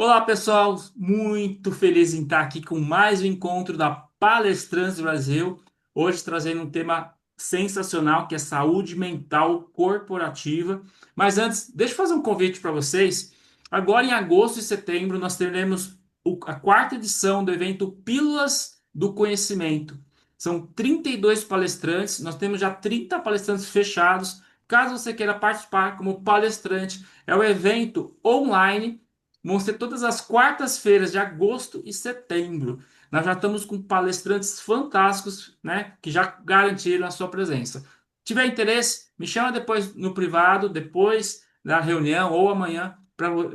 Olá, pessoal! Muito feliz em estar aqui com mais um encontro da Palestrantes Brasil. Hoje trazendo um tema sensacional que é saúde mental corporativa. Mas antes, deixa eu fazer um convite para vocês. Agora em agosto e setembro nós teremos a quarta edição do evento Pílulas do Conhecimento. São 32 palestrantes, nós temos já 30 palestrantes fechados. Caso você queira participar como palestrante, é um evento online. Vão ser todas as quartas-feiras de agosto e setembro. Nós já estamos com palestrantes fantásticos, né, que já garantiram a sua presença. Se tiver interesse, me chama depois no privado, depois da reunião ou amanhã,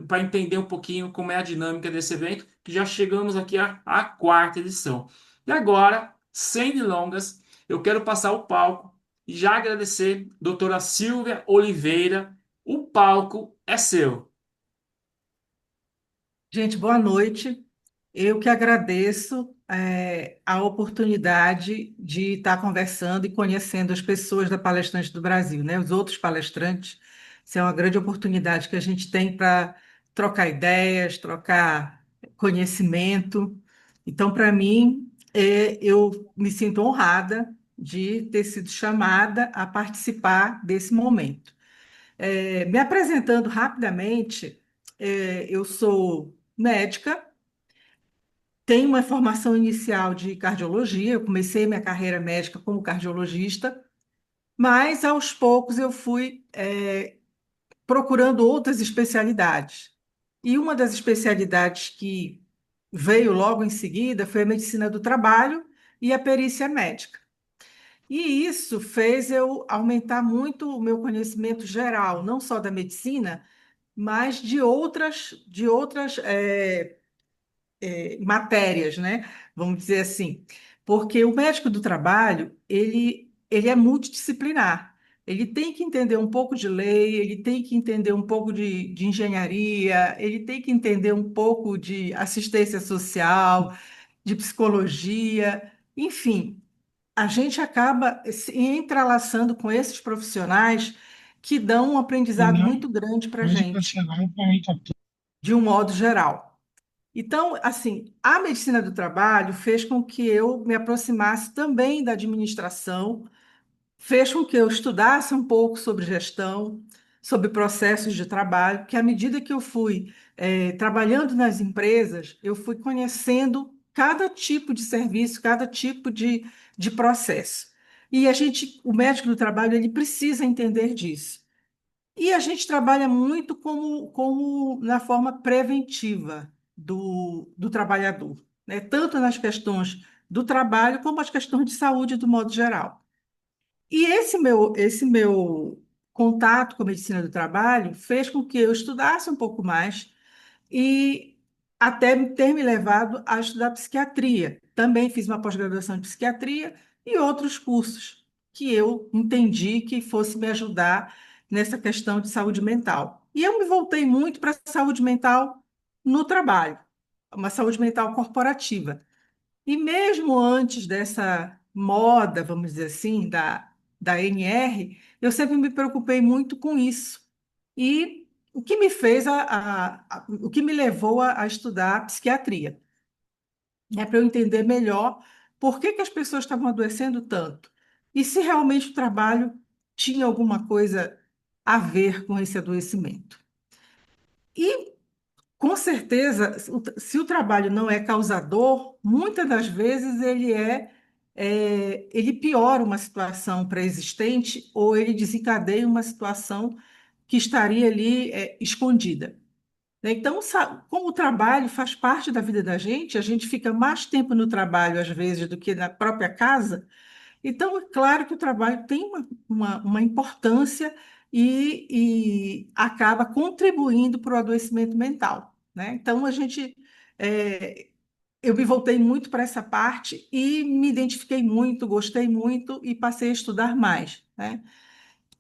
para entender um pouquinho como é a dinâmica desse evento, que já chegamos aqui à quarta edição. E agora, sem delongas, eu quero passar o palco e já agradecer a doutora Silvia Oliveira. O palco é seu. Gente, boa noite. Eu que agradeço a oportunidade de estar conversando e conhecendo as pessoas da Palestrante do Brasil, né? Os outros palestrantes. Isso é uma grande oportunidade que a gente tem para trocar ideias, trocar conhecimento. Então, para mim, eu me sinto honrada de ter sido chamada a participar desse momento. Me apresentando rapidamente, eu sou médica, tenho uma formação inicial de cardiologia, eu comecei minha carreira médica como cardiologista, mas aos poucos eu fui, procurando outras especialidades. E uma das especialidades que veio logo em seguida foi a medicina do trabalho e a perícia médica. E isso fez eu aumentar muito o meu conhecimento geral, não só da medicina, mas de outras matérias, né? Vamos dizer assim. Porque o médico do trabalho, ele é multidisciplinar. Ele tem que entender um pouco de lei, ele tem que entender um pouco de engenharia, ele tem que entender um pouco de assistência social, de psicologia, enfim, a gente acaba se entrelaçando com esses profissionais que dão um aprendizado Não, muito grande para a pode gente, cancelar para mim, tá tudo. de um modo geral. Então, assim, a medicina do trabalho fez com que eu me aproximasse também da administração, fez com que eu estudasse um pouco sobre gestão, sobre processos de trabalho, que à medida que eu fui trabalhando nas empresas, eu fui conhecendo cada tipo de serviço, cada tipo de processo. E o médico do trabalho, ele precisa entender disso. E a gente trabalha muito como na forma preventiva do trabalhador, né? Tanto nas questões do trabalho como as questões de saúde do modo geral. E esse meu contato com a medicina do trabalho fez com que eu estudasse um pouco mais e até ter me levado a estudar psiquiatria. Também fiz uma pós-graduação de psiquiatria e outros cursos que eu entendi que fosse me ajudar nessa questão de saúde mental. E eu me voltei muito para a saúde mental no trabalho, uma saúde mental corporativa. E mesmo antes dessa moda, vamos dizer assim, da NR, eu sempre me preocupei muito com isso. E o que me fez o que me levou a estudar psiquiatria, né, para eu entender melhor por que as pessoas estavam adoecendo tanto e se realmente o trabalho tinha alguma coisa a ver com esse adoecimento. E com certeza, se o trabalho não é causador, muitas das vezes ele piora uma situação pré-existente ou ele desencadeia uma situação que estaria ali, escondida. Né? Então, como o trabalho faz parte da vida da gente, a gente fica mais tempo no trabalho, às vezes, do que na própria casa. Então, é claro que o trabalho tem uma importância e acaba contribuindo para o adoecimento mental, né? Então, é, eu me voltei muito para essa parte e me identifiquei muito, gostei muito e passei a estudar mais, né?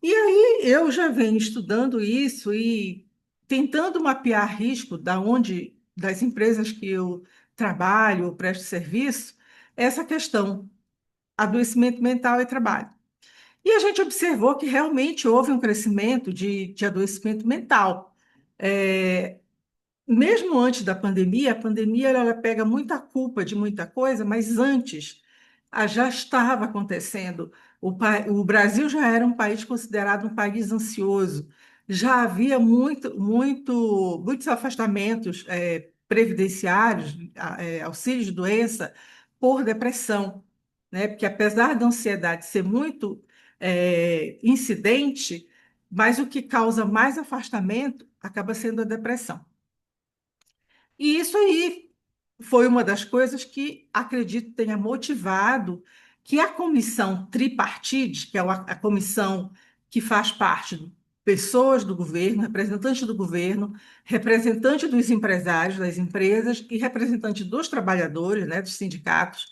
E aí eu já venho estudando isso e tentando mapear risco das empresas que eu trabalho, ou presto serviço, essa questão adoecimento mental e trabalho. E a gente observou que realmente houve um crescimento de adoecimento mental. mesmo antes da pandemia, a pandemia ela pega muita culpa de muita coisa, mas antes já estava acontecendo. O Brasil já era um país considerado um país ansioso. Já havia muitos afastamentos previdenciários, auxílios de doença por depressão, né? Porque apesar da ansiedade ser muito incidente, mas o que causa mais afastamento acaba sendo a depressão. E isso aí foi uma das coisas que acredito tenha motivado que a comissão tripartite, que é a comissão que faz parte de pessoas do governo, representantes do governo, representante dos empresários, das empresas e representante dos trabalhadores, né, dos sindicatos,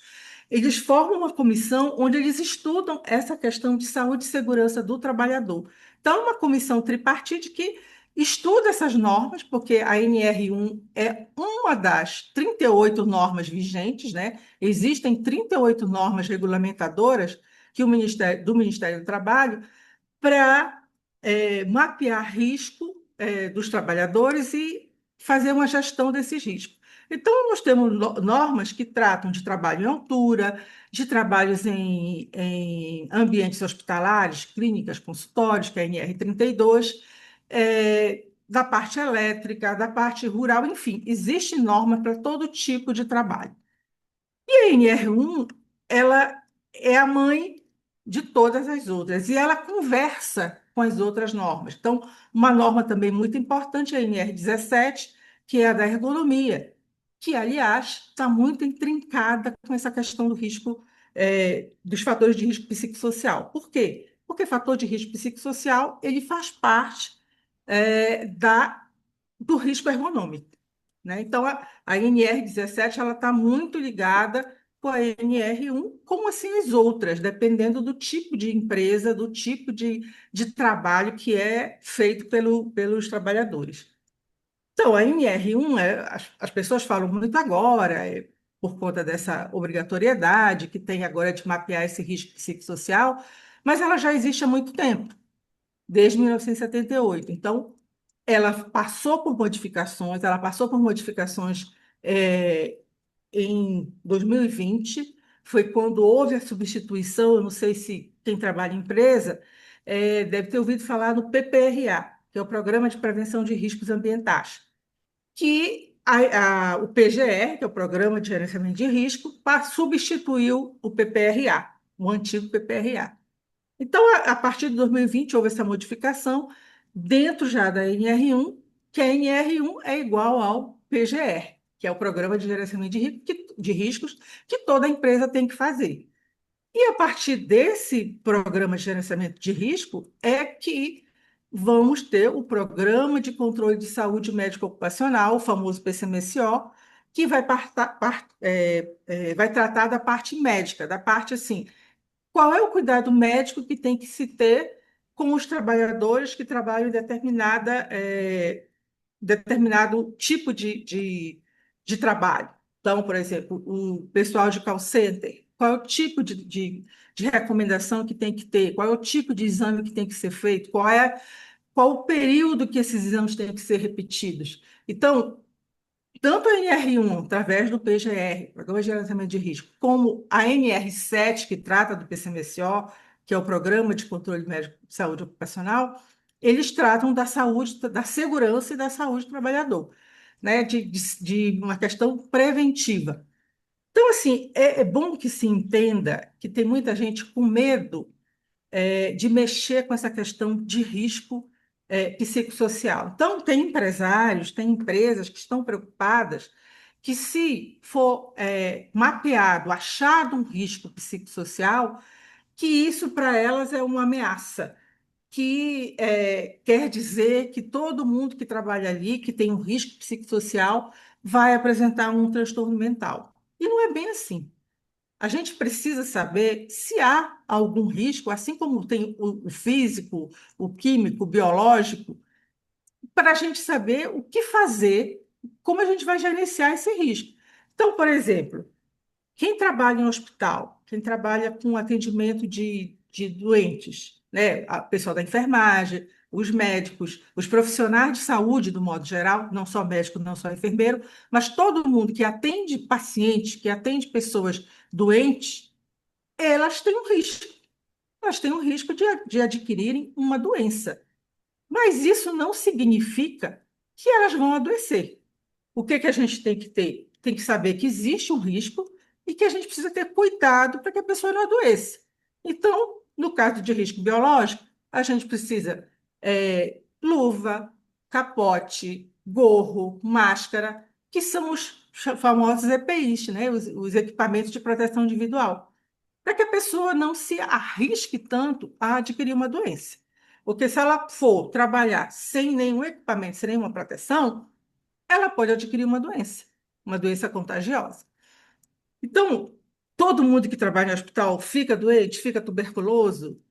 eles formam uma comissão onde eles estudam essa questão de saúde e segurança do trabalhador. Então, é uma comissão tripartite que estuda essas normas, porque a NR1 é uma das 38 normas vigentes, né? Existem 38 normas regulamentadoras que do Ministério do Trabalho para mapear risco dos trabalhadores e fazer uma gestão desses riscos. Então, nós temos normas que tratam de trabalho em altura, de trabalhos em ambientes hospitalares, clínicas, consultórios, que é a NR32, da parte elétrica, da parte rural, enfim, existe norma para todo tipo de trabalho. E a NR1, ela é a mãe de todas as outras e ela conversa com as outras normas. Então, uma norma também muito importante é a NR17, que é a da ergonomia, que, aliás, está muito intrincada com essa questão do risco, dos fatores de risco psicossocial. Por quê? Porque fator de risco psicossocial, ele faz parte, do risco ergonômico, né? Então, a NR17 ela está muito ligada com a NR1, como assim as outras, dependendo do tipo de empresa, do tipo de trabalho que é feito pelos trabalhadores. Então, a NR1, as pessoas falam muito agora, por conta dessa obrigatoriedade que tem agora de mapear esse risco psicossocial, mas ela já existe há muito tempo, desde 1978. Então, ela passou por modificações em 2020, foi quando houve a substituição, eu não sei se quem trabalha em empresa deve ter ouvido falar no PPRA, que é o Programa de Prevenção de Riscos Ambientais, que o PGR, que é o Programa de Gerenciamento de Risco, substituiu o PPRA, o antigo PPRA. Então, a partir de 2020, houve essa modificação dentro já da NR1, que a NR1 é igual ao PGR, que é o Programa de Gerenciamento de Riscos, que toda empresa tem que fazer. E a partir desse Programa de Gerenciamento de Risco é que vamos ter o Programa de Controle de Saúde Médica Ocupacional, o famoso PCMSO, que vai tratar da parte médica, da parte assim, qual é o cuidado médico que tem que se ter com os trabalhadores que trabalham em determinado tipo de trabalho? Então, por exemplo, o pessoal de call center, qual é o tipo de recomendação que tem que ter? Qual é o tipo de exame que tem que ser feito? Qual o período que esses exames têm que ser repetidos? Então, tanto a NR1, através do PGR, Programa de Gerenciamento de Risco, como a NR7, que trata do PCMSO, que é o Programa de Controle Médico de Saúde Ocupacional, eles tratam da saúde, da segurança e da saúde do trabalhador, né? De uma questão preventiva. Então, assim, é bom que se entenda que tem muita gente com medo de mexer com essa questão de risco psicossocial. Então, tem empresários, tem empresas que estão preocupadas que, se for mapeado, achado um risco psicossocial, que isso para elas é uma ameaça, que quer dizer que todo mundo que trabalha ali, que tem um risco psicossocial, vai apresentar um transtorno mental. E não é bem assim. A gente precisa saber se há algum risco, assim como tem o físico, o químico, o biológico, para a gente saber o que fazer, como a gente vai gerenciar esse risco. Então, por exemplo, quem trabalha em hospital, quem trabalha com atendimento de doentes, né? A pessoal da enfermagem, os médicos, os profissionais de saúde, do modo geral, não só médico, não só enfermeiro, mas todo mundo que atende pacientes, que atende pessoas doentes, elas têm um risco. Elas têm um risco de adquirirem uma doença. Mas isso não significa que elas vão adoecer. O que que a gente tem que ter? Tem que saber que existe um risco e que a gente precisa ter cuidado para que a pessoa não adoeça. Então, no caso de risco biológico, a gente precisa luva, capote, gorro, máscara, que são os famosos EPIs, né? Os equipamentos de proteção individual, para que a pessoa não se arrisque tanto a adquirir uma doença. Porque se ela for trabalhar sem nenhum equipamento, sem nenhuma proteção, ela pode adquirir uma doença contagiosa. Então, todo mundo que trabalha no hospital fica doente, fica tuberculoso,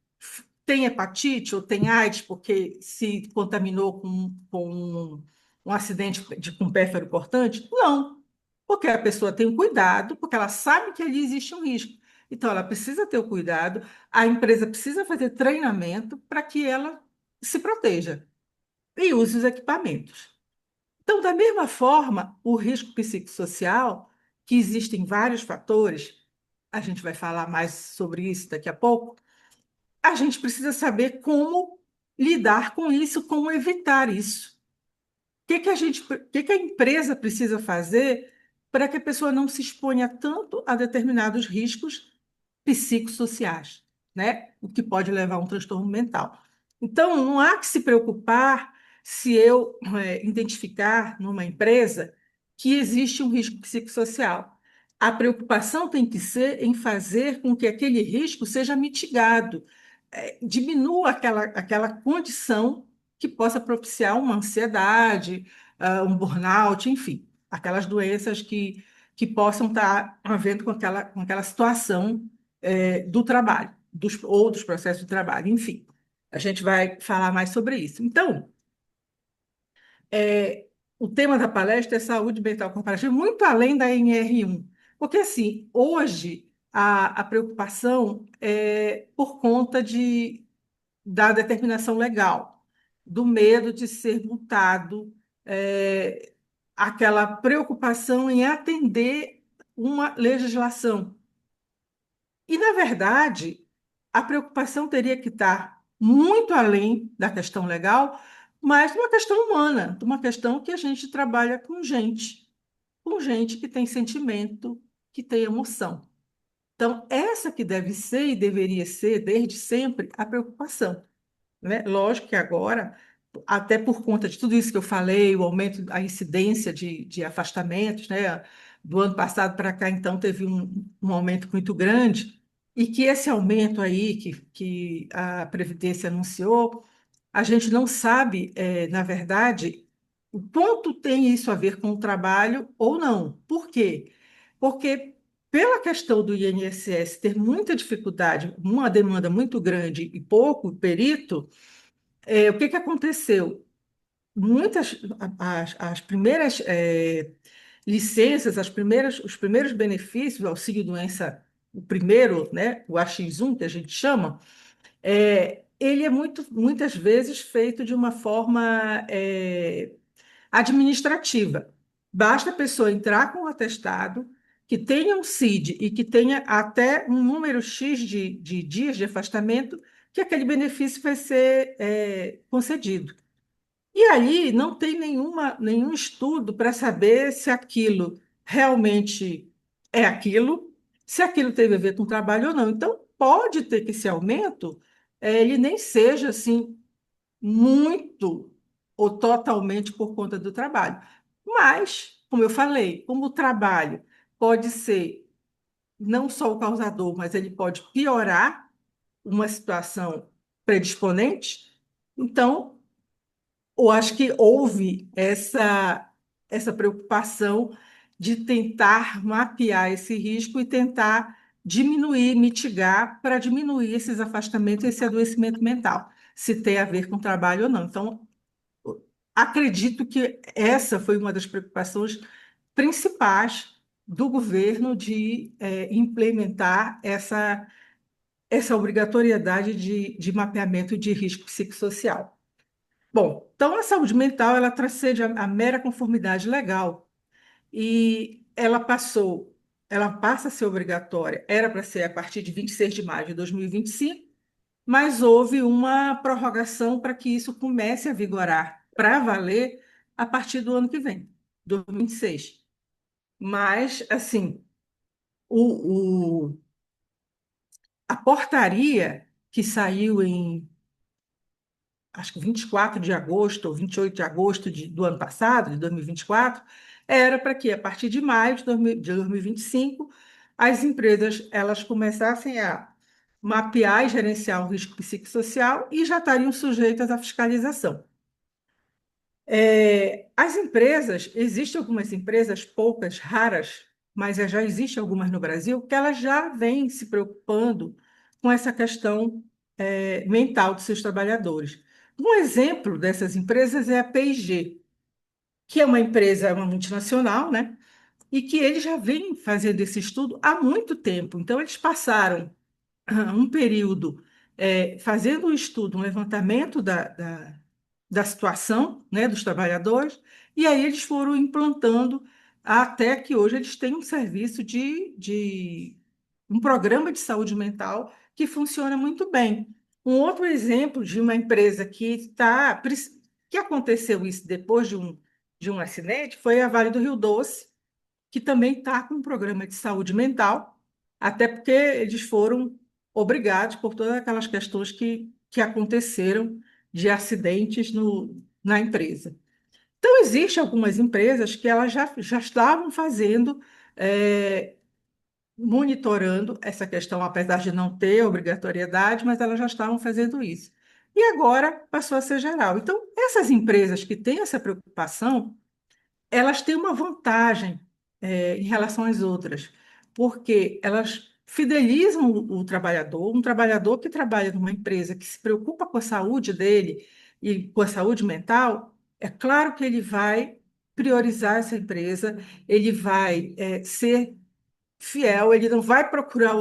tem hepatite ou tem AIDS porque se contaminou com um acidente com pé cortante? Não, porque a pessoa tem um cuidado, porque ela sabe que ali existe um risco. Então, ela precisa ter o cuidado, a empresa precisa fazer treinamento para que ela se proteja e use os equipamentos. Então, da mesma forma, o risco psicossocial, que existem vários fatores, a gente vai falar mais sobre isso daqui a pouco, a gente precisa saber como lidar com isso, como evitar isso. O que a empresa precisa fazer para que a pessoa não se exponha tanto a determinados riscos psicossociais, né? O que pode levar a um transtorno mental. Então, não há que se preocupar se eu identificar numa empresa que existe um risco psicossocial. A preocupação tem que ser em fazer com que aquele risco seja mitigado, diminua aquela condição que possa propiciar uma ansiedade, um burnout, enfim, aquelas doenças que possam estar havendo com aquela situação do trabalho, ou dos processos de trabalho, enfim. A gente vai falar mais sobre isso. Então, é, o tema da palestra é saúde mental comparativa, muito além da NR1. Porque, assim, hoje a preocupação é por conta da determinação legal, do medo de ser multado, é, aquela preocupação em atender uma legislação. E, na verdade, a preocupação teria que estar muito além da questão legal, mas de uma questão humana, de uma questão que a gente trabalha com gente que tem sentimento, que tem emoção. Então, essa que deve ser e deveria ser, desde sempre, a preocupação, né? Lógico que agora, até por conta de tudo isso que eu falei, o aumento, a incidência de afastamentos, né? Do ano passado para cá, então, teve um aumento muito grande, e que esse aumento aí que a Previdência anunciou, a gente não sabe, na verdade, o quanto tem isso a ver com o trabalho ou não. Por quê? Porque pela questão do INSS ter muita dificuldade, uma demanda muito grande e pouco perito, o que que aconteceu? Muitas, as primeiras licenças, os primeiros benefícios, o auxílio-doença, o primeiro, né, o AX1, que a gente chama, ele é muitas vezes feito de uma forma administrativa. Basta a pessoa entrar com um atestado, que tenha um CID e que tenha até um número X de dias de afastamento, que aquele benefício vai ser concedido. E aí não tem nenhum estudo para saber se aquilo realmente é aquilo, se aquilo teve a ver com trabalho ou não. Então, pode ter que esse aumento ele nem seja assim muito ou totalmente por conta do trabalho. Mas, como eu falei, como o trabalho pode ser não só o causador, mas ele pode piorar uma situação predisponente, então eu acho que houve essa preocupação de tentar mapear esse risco e tentar diminuir, mitigar, para diminuir esses afastamentos, esse adoecimento mental, se tem a ver com trabalho ou não. Então, acredito que essa foi uma das preocupações principais do governo de implementar essa obrigatoriedade de mapeamento de risco psicossocial. Bom, então a saúde mental ela transcende a mera conformidade legal e ela passa a ser obrigatória. Era para ser a partir de 26 de maio de 2025, mas houve uma prorrogação para que isso comece a vigorar para valer a partir do ano que vem, 2026. Mas, assim, o, o- a portaria que saiu em, acho que 24 de agosto ou 28 de agosto do ano passado, de 2024, era para que, a partir de maio de 2025, as empresas elas começassem a mapear e gerenciar o risco psicossocial e já estariam sujeitas à fiscalização. As empresas, existem algumas empresas, poucas, raras, mas já existem algumas no Brasil, que elas já vêm se preocupando com essa questão, mental dos seus trabalhadores. Um exemplo dessas empresas é a P&G, que é uma empresa, uma multinacional, né? E que eles já vêm fazendo esse estudo há muito tempo. Então, eles passaram um período fazendo um estudo, um levantamento da situação, né, dos trabalhadores, e aí eles foram implantando até que hoje eles têm um serviço de um programa de saúde mental que funciona muito bem. Um outro exemplo de uma empresa que aconteceu isso depois de um acidente foi a Vale do Rio Doce, que também está com um programa de saúde mental, até porque eles foram obrigados por todas aquelas questões que aconteceram de acidentes na empresa. Então, existem algumas empresas que elas já estavam fazendo, eh, monitorando essa questão, apesar de não ter obrigatoriedade, mas elas já estavam fazendo isso. E agora passou a ser geral. Então, essas empresas que têm essa preocupação, elas têm uma vantagem, em relação às outras, porque elas fidelizam o trabalhador, um trabalhador que trabalha numa empresa que se preocupa com a saúde dele e com a saúde mental, é claro que ele vai priorizar essa empresa, ele vai, ser fiel, ele não vai procurar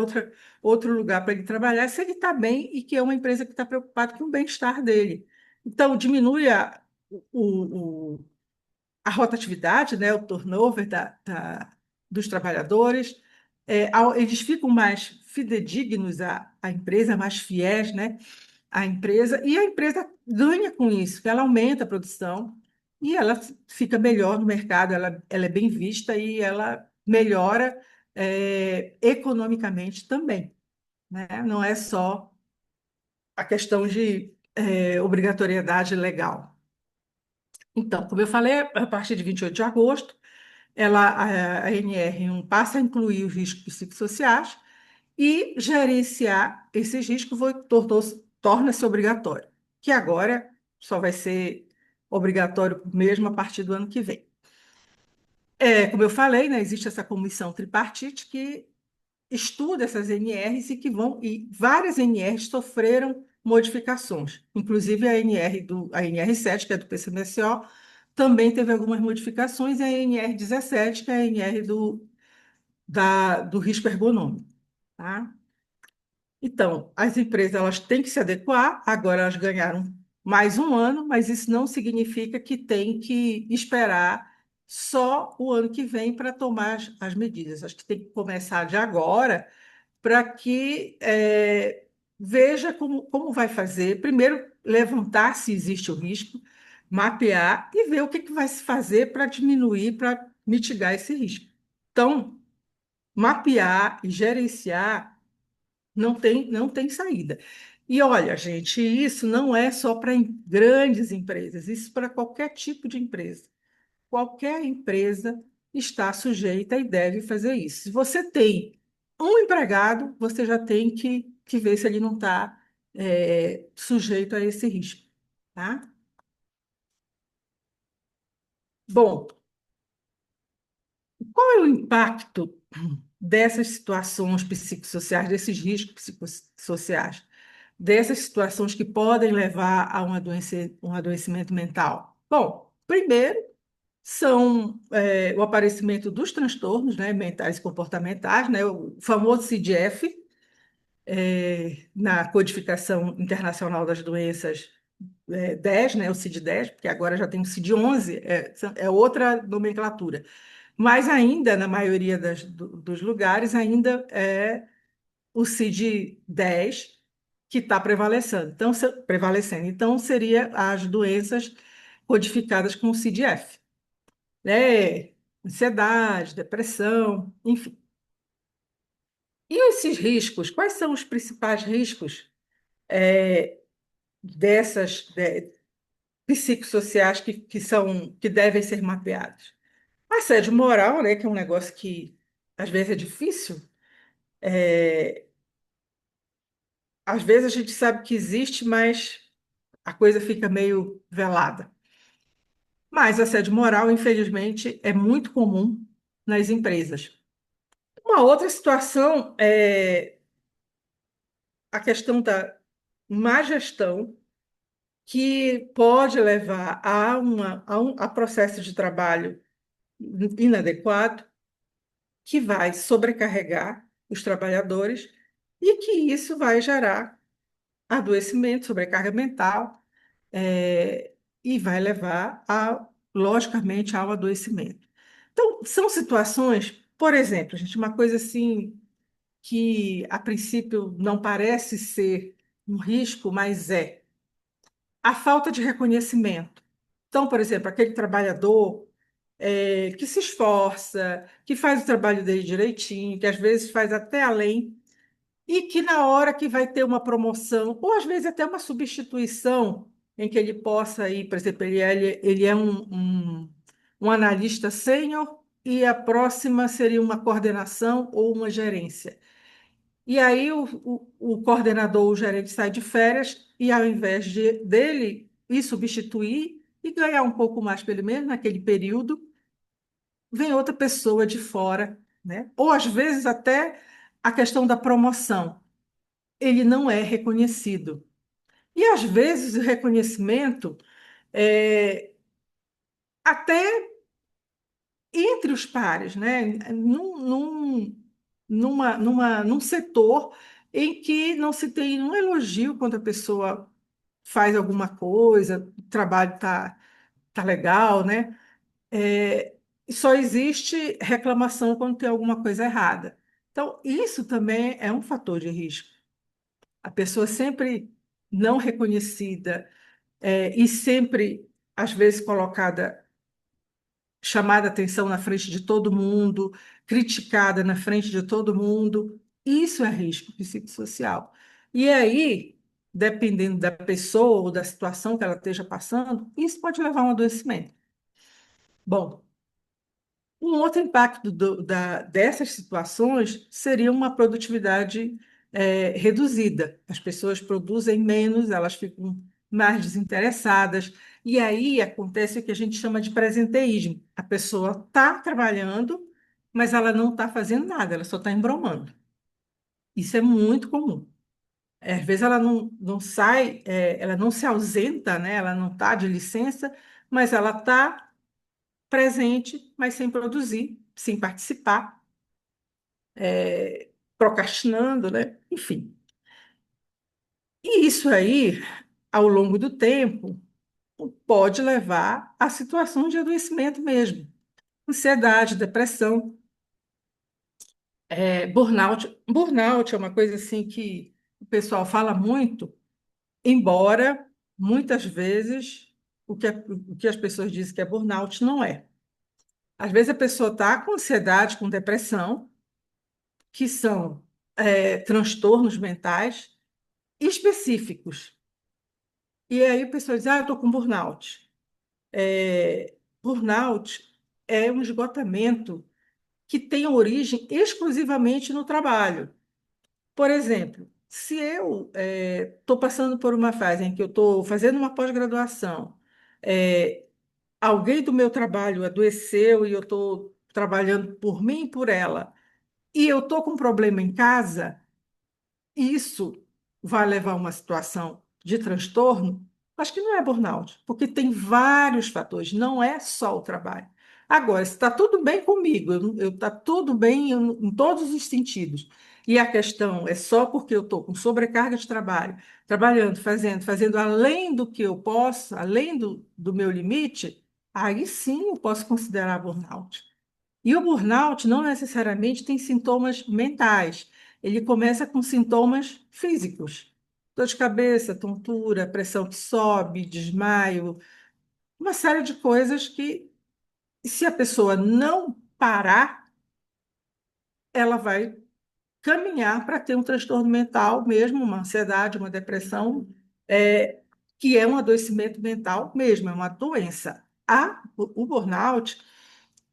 outro lugar para ele trabalhar se ele está bem e que é uma empresa que está preocupada com o bem-estar dele. Então, diminui o, a rotatividade, né, o turnover dos trabalhadores, eles ficam mais fidedignos à empresa, mais fiéis, né, à empresa, e a empresa ganha com isso, que ela aumenta a produção e ela fica melhor no mercado, ela é bem vista e ela melhora, economicamente também, né? Não é só a questão de, obrigatoriedade legal. Então, como eu falei, a partir de 28 de agosto, a NR1 passa a incluir os riscos psicossociais e gerenciar esses riscos torna-se obrigatório, que agora só vai ser obrigatório mesmo a partir do ano que vem. Como eu falei, né, existe essa comissão tripartite que estuda essas NRs e várias NRs sofreram modificações, inclusive a NR7, que é do PCMSO, também teve algumas modificações, e a NR17, que é a NR do risco ergonômico, tá? Então, as empresas elas têm que se adequar, agora elas ganharam mais um ano, mas isso não significa que tem que esperar só o ano que vem para tomar as medidas. Acho que tem que começar de agora para que, veja como vai fazer. Primeiro, levantar se existe o risco, mapear e ver o que vai se fazer para diminuir, para mitigar esse risco. Então, mapear e gerenciar não tem saída. E olha, gente, isso não é só para grandes empresas, isso para qualquer tipo de empresa. Qualquer empresa está sujeita e deve fazer isso. Se você tem um empregado, você já tem que ver se ele não está, sujeito a esse risco, tá? Bom, qual é o impacto dessas situações psicossociais, desses riscos psicossociais, dessas situações que podem levar a um adoecimento mental? Bom, primeiro, são o aparecimento dos transtornos, né, mentais e comportamentais, né, o famoso CDF, na Codificação Internacional das Doenças, 10, né, o CID-10, porque agora já tem o CID-11, é outra nomenclatura. Mas ainda, na maioria dos lugares, ainda é o CID-10 que está prevalecendo. Então, prevalecendo. Então, seria as doenças codificadas com o CID-F, né? Ansiedade, depressão, enfim. E esses riscos, quais são os principais riscos dessas psicossociais que devem ser mapeados? Assédio moral, né, que é um negócio que às vezes é difícil. É, Às vezes a gente sabe que existe, mas a coisa fica meio velada. Mas assédio moral, infelizmente, é muito comum nas empresas. Uma outra situação é a questão da má gestão, que pode levar a processo de trabalho inadequado, que vai sobrecarregar os trabalhadores e que isso vai gerar adoecimento, sobrecarga mental, e vai levar, logicamente, ao adoecimento. Então, são situações, por exemplo, gente, uma coisa assim que a princípio não parece ser um risco, mas é a falta de reconhecimento. Então, por exemplo, aquele trabalhador que se esforça, que faz o trabalho dele direitinho, que às vezes faz até além, e que na hora que vai ter uma promoção, ou às vezes até uma substituição, em que ele possa ir, por exemplo, ele é um analista sênior, e a próxima seria uma coordenação ou uma gerência. E aí o coordenador, o gerente sai de férias, e ao invés dele ir substituir e ganhar um pouco mais, pelo menos naquele período, vem outra pessoa de fora, né? Ou às vezes até a questão da promoção, ele não é reconhecido. E às vezes o reconhecimento é até entre os pares, né? Num setor em que não se tem um elogio quando a pessoa faz alguma coisa, o trabalho tá legal, né? É, Só existe reclamação quando tem alguma coisa errada. Então, isso também é um fator de risco. A pessoa sempre não reconhecida, e sempre, às vezes, colocada, chamada a atenção na frente de todo mundo, criticada na frente de todo mundo, isso é risco psicossocial. E aí, dependendo da pessoa ou da situação que ela esteja passando, isso pode levar a um adoecimento. Bom, um outro impacto dessas situações seria uma produtividade reduzida. As pessoas produzem menos, elas ficam mais desinteressadas, e aí acontece o que a gente chama de presenteísmo. A pessoa está trabalhando, mas ela não está fazendo nada, ela só está embromando. Isso é muito comum. Às vezes ela não sai, ela não se ausenta, né? Ela não está de licença, mas ela está presente, mas sem produzir, sem participar, procrastinando, né? Enfim. E isso aí, ao longo do tempo, pode levar a situação de adoecimento mesmo. Ansiedade, depressão, burnout. Burnout é uma coisa assim que o pessoal fala muito, embora muitas vezes o que as pessoas dizem que é burnout não é. Às vezes a pessoa está com ansiedade, com depressão, que são transtornos mentais específicos. E aí a pessoa diz, eu estou com burnout. Burnout é um esgotamento que tem origem exclusivamente no trabalho. Por exemplo, se eu estou passando por uma fase em que eu estou fazendo uma pós-graduação, é, alguém do meu trabalho adoeceu e eu estou trabalhando por mim e por ela, e eu estou com um problema em casa, isso vai levar a uma situação de transtorno, acho que não é burnout, porque tem vários fatores, não é só o trabalho. Agora, se está tudo bem comigo, está tudo bem em todos os sentidos, e a questão é só porque eu estou com sobrecarga de trabalho, trabalhando, fazendo além do que eu posso, além do meu limite, aí sim eu posso considerar burnout. E o burnout não necessariamente tem sintomas mentais. Ele começa com sintomas físicos. Dor de cabeça, tontura, pressão que sobe, desmaio, uma série de coisas que, se a pessoa não parar, ela vai caminhar para ter um transtorno mental mesmo, uma ansiedade, uma depressão, é, que é um adoecimento mental mesmo, é uma doença. O burnout,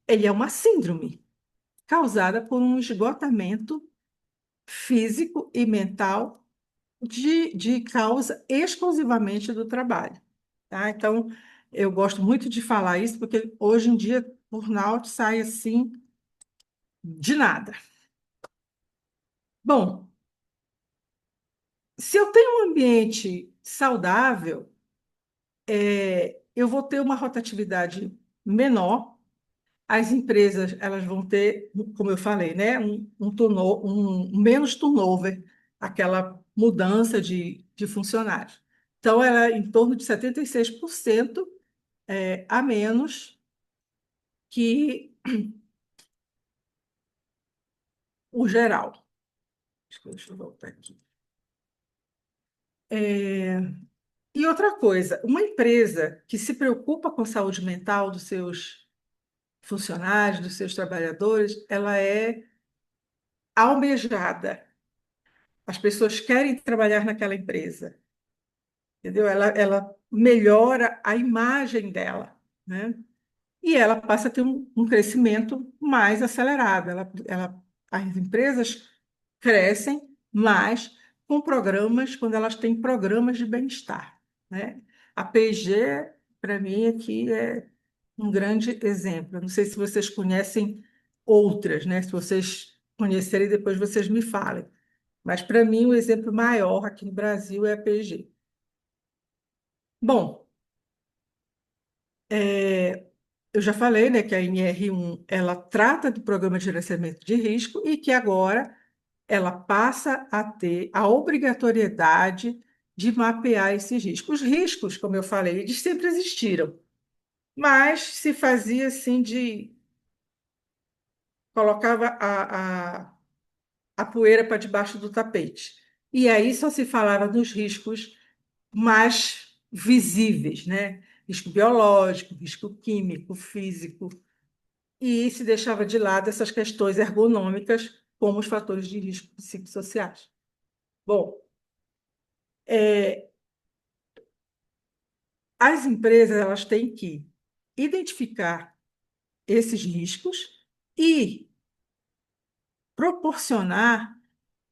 ele é uma síndrome causada por um esgotamento físico e mental de causa exclusivamente do trabalho, tá? Então, eu gosto muito de falar isso, porque hoje em dia, burnout sai assim de nada. Bom, se eu tenho um ambiente saudável, eu vou ter uma rotatividade menor. As empresas elas vão ter, como eu falei, né, um menos turnover, aquela mudança de funcionários. Então, ela é em torno de 76% a menos que o geral. Deixa eu voltar aqui. É, E outra coisa, uma empresa que se preocupa com a saúde mental dos seus funcionários, dos seus trabalhadores, ela é almejada. As pessoas querem trabalhar naquela empresa, entendeu? Ela melhora a imagem dela, né? E ela passa a ter um crescimento mais acelerado. As empresas crescem mais com programas, quando elas têm programas de bem-estar, né? A P&G, para mim, aqui é um grande exemplo. Eu não sei se vocês conhecem outras, né? Se vocês conhecerem, depois vocês me falem. Mas, para mim, o exemplo maior aqui no Brasil é a P&G. Bom, eu já falei, né, que a NR1 ela trata do programa de gerenciamento de risco e que agora ela passa a ter a obrigatoriedade de mapear esses riscos. Os riscos, como eu falei, eles sempre existiram, mas se fazia assim de colocava a poeira para debaixo do tapete. E aí só se falava dos riscos mais visíveis, né? Risco biológico, risco químico, físico, e se deixava de lado essas questões ergonômicas, como os fatores de risco psicossociais. Bom, é, as empresas elas têm que identificar esses riscos e proporcionar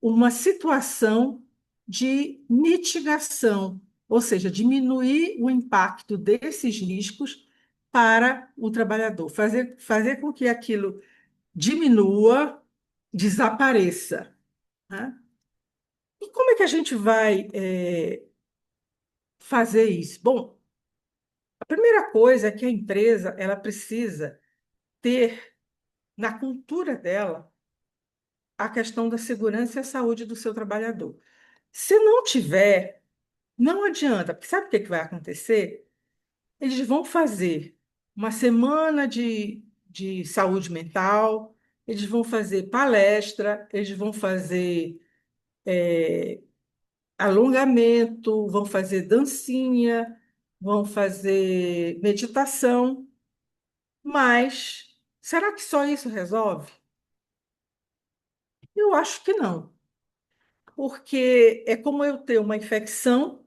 uma situação de mitigação, ou seja, diminuir o impacto desses riscos para o trabalhador, fazer com que aquilo diminua, desapareça, né? E como é que a gente vai fazer isso? Bom, a primeira coisa é que a empresa ela precisa ter na cultura dela a questão da segurança e a saúde do seu trabalhador. Se não tiver, não adianta, porque sabe o que que vai acontecer? Eles vão fazer uma semana de saúde mental, eles vão fazer palestra, eles vão fazer alongamento, vão fazer dancinha, vão fazer meditação, mas será que só isso resolve? Eu acho que não, porque é como eu ter uma infecção,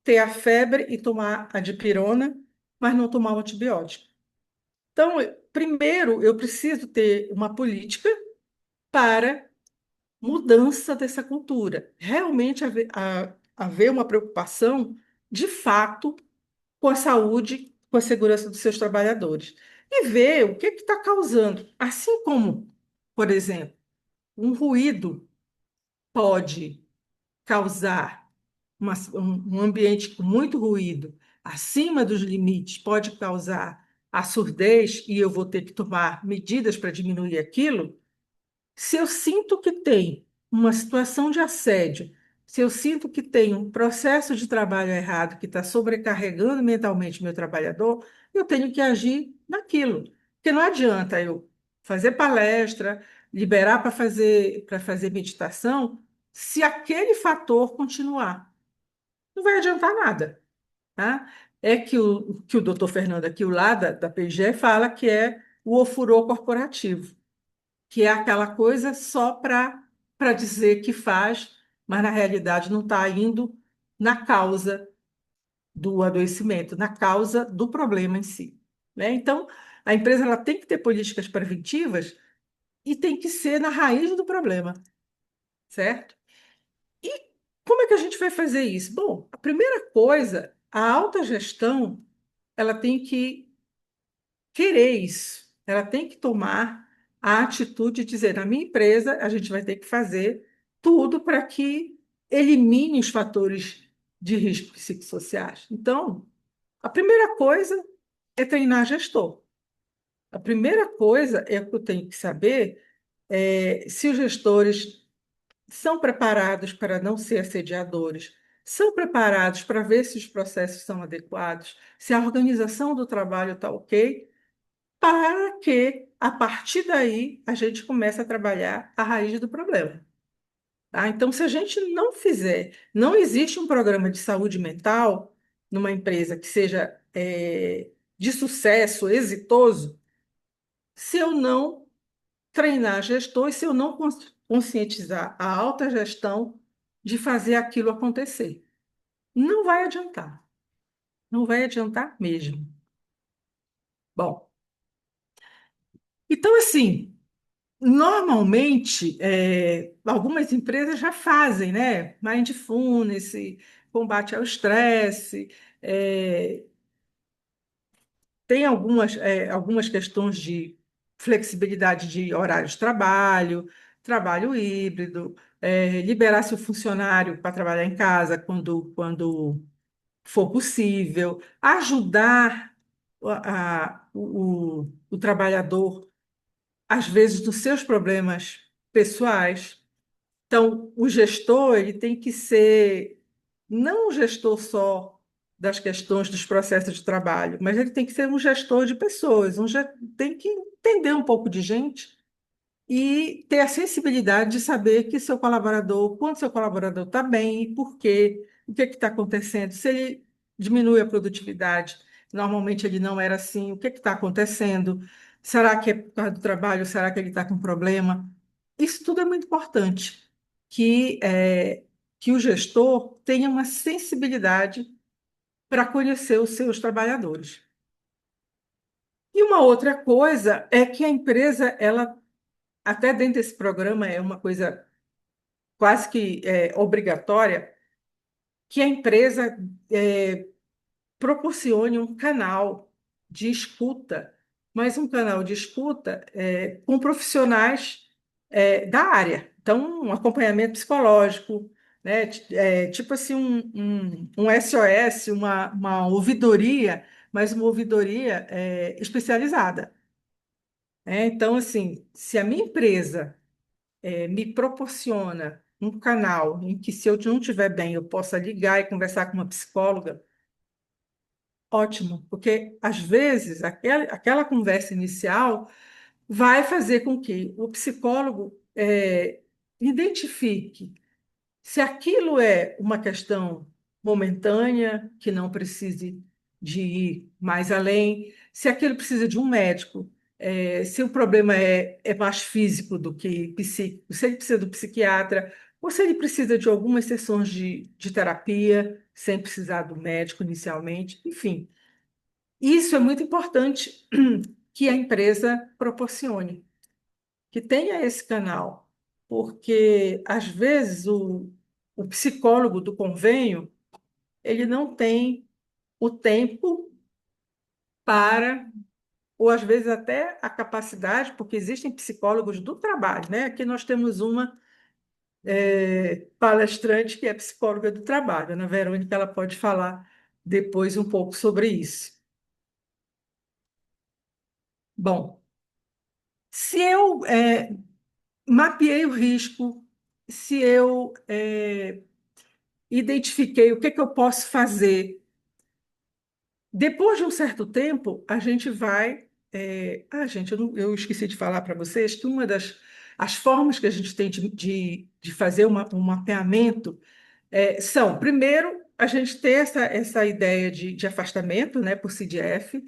ter a febre e tomar a dipirona, mas não tomar o antibiótico. Então, primeiro, eu preciso ter uma política para mudança dessa cultura. Realmente haver uma preocupação, de fato, com a saúde, com a segurança dos seus trabalhadores. E ver o que está causando. Assim como, por exemplo, um ruído pode causar um ambiente com muito ruído, acima dos limites, pode causar a surdez e eu vou ter que tomar medidas para diminuir aquilo. Se eu sinto que tem uma situação de assédio, se eu sinto que tem um processo de trabalho errado que está sobrecarregando mentalmente meu trabalhador, eu tenho que agir naquilo. Porque não adianta eu fazer palestra, liberar para fazer meditação, se aquele fator continuar. Não vai adiantar nada, tá? É que o doutor Fernando aqui, o lá da PGE, fala que é o ofurô corporativo, que é aquela coisa só para dizer que faz, mas na realidade não está indo na causa do adoecimento, na causa do problema em si, né? Então, a empresa ela tem que ter políticas preventivas e tem que ser na raiz do problema, certo? E como é que a gente vai fazer isso? Bom, a primeira coisa, a autogestão, ela tem que querer isso. Ela tem que tomar a atitude de dizer, na minha empresa, a gente vai ter que fazer tudo para que elimine os fatores de risco psicossociais. Então, a primeira coisa é treinar gestor. A primeira coisa é que eu tenho que saber se os gestores são preparados para não ser assediadores, são preparados para ver se os processos são adequados, se a organização do trabalho está ok, para que, a partir daí, a gente comece a trabalhar a raiz do problema. Tá? Então, se a gente não fizer, não existe um programa de saúde mental numa empresa que seja de sucesso, exitoso, se eu não treinar gestor e se eu não conscientizar a alta gestão de fazer aquilo acontecer. Não vai adiantar, não vai adiantar mesmo. Bom, então assim, normalmente, algumas empresas já fazem, né? Mindfulness, combate ao estresse, é, tem algumas questões de flexibilidade de horário de trabalho, trabalho híbrido, liberar seu funcionário para trabalhar em casa quando for possível, ajudar o trabalhador, às vezes, nos seus problemas pessoais. Então, o gestor ele tem que ser não um gestor só das questões dos processos de trabalho, mas ele tem que ser um gestor de pessoas, tem que entender um pouco de gente e ter a sensibilidade de saber que seu colaborador, quando seu colaborador está bem e por quê, o que está acontecendo, se ele diminui a produtividade, normalmente ele não era assim, o que está acontecendo, será que é por causa do trabalho, será que ele está com problema? Isso tudo é muito importante, que o gestor tenha uma sensibilidade para conhecer os seus trabalhadores. E uma outra coisa é que a empresa, ela, até dentro desse programa, é uma coisa quase que obrigatória, que a empresa proporcione um canal de escuta, mas um canal de escuta com profissionais da área. Então, um acompanhamento psicológico, né? Tipo assim, um SOS, uma ouvidoria, mas uma ouvidoria especializada. Então, assim, se a minha empresa me proporciona um canal em que, se eu não estiver bem, eu possa ligar e conversar com uma psicóloga, ótimo, porque às vezes aquela conversa inicial vai fazer com que o psicólogo identifique se aquilo é uma questão momentânea, que não precise de ir mais além, se aquilo precisa de um médico, se o problema é mais físico do que psíquico, se ele precisa do psiquiatra, ou se ele precisa de algumas sessões de terapia, sem precisar do médico inicialmente, enfim. Isso é muito importante que a empresa proporcione, que tenha esse canal, porque às vezes o psicólogo do convênio ele não tem o tempo para, ou às vezes até a capacidade, porque existem psicólogos do trabalho, né? Aqui nós temos uma palestrante que é psicóloga do trabalho, Ana Verônica, ela pode falar depois um pouco sobre isso. Bom, se eu mapeei o risco, se eu identifiquei o que que eu posso fazer. Depois de um certo tempo, a gente vai. Gente, eu esqueci de falar para vocês que uma das as formas que a gente tem de fazer um mapeamento são, primeiro, a gente ter essa ideia de afastamento, né, por CDF.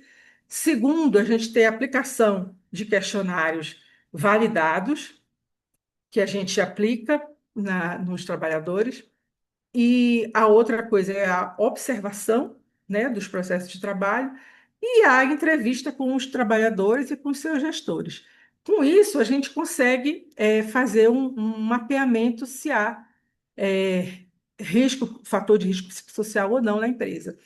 Segundo, a gente ter a aplicação de questionários validados, que a gente aplica nos trabalhadores. E a outra coisa é a observação, né, dos processos de trabalho e a entrevista com os trabalhadores e com seus gestores. Com isso, a gente consegue fazer um mapeamento se há é, fator de risco psicossocial ou não na empresa.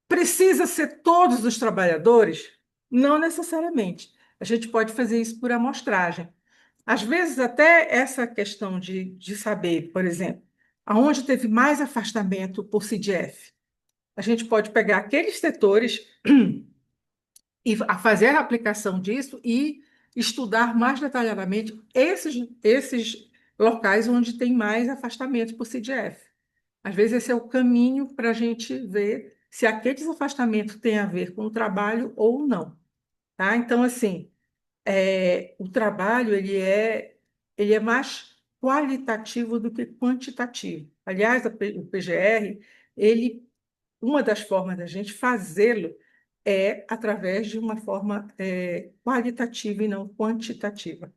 Precisa ser todos os trabalhadores? Não necessariamente. A gente pode fazer isso por amostragem. Às vezes, até essa questão de saber, por exemplo, aonde teve mais afastamento por CDF, a gente pode pegar aqueles setores e fazer a aplicação disso e estudar mais detalhadamente esses locais onde tem mais afastamento por CDF. Às vezes, esse é o caminho para a gente ver se aqueles afastamentos têm a ver com o trabalho ou não. Tá? Então, assim, o trabalho ele é mais qualitativo do que quantitativo. Aliás, o PGR, ele, uma das formas da gente fazê-lo é através de uma forma qualitativa e não quantitativa.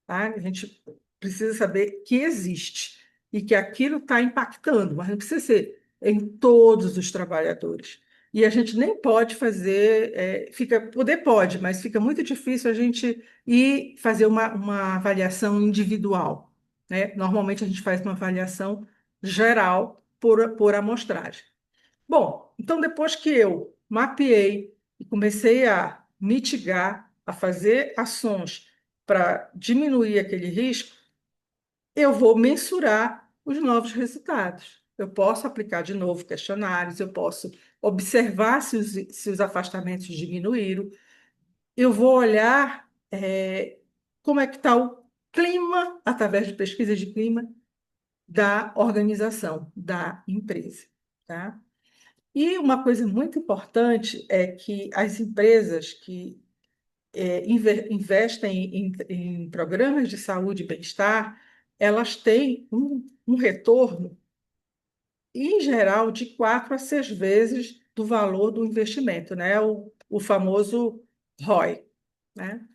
Tá? A gente precisa saber que existe e que aquilo está impactando, mas não precisa ser em todos os trabalhadores. E a gente nem pode fazer, poder pode, mas fica muito difícil a gente ir fazer uma avaliação individual, né? Normalmente a gente faz uma avaliação geral por amostragem. Bom, então depois que eu mapeei e comecei a mitigar, a fazer ações para diminuir aquele risco, eu vou mensurar os novos resultados. Eu posso aplicar de novo questionários, eu posso observar se os afastamentos diminuíram, eu vou olhar como é que está o clima, através de pesquisa de clima, da organização, da empresa, tá? E uma coisa muito importante é que as empresas que investem em programas de saúde e bem-estar, elas têm um retorno, em geral, de 4 a 6 vezes do valor do investimento, né? O famoso ROI, né?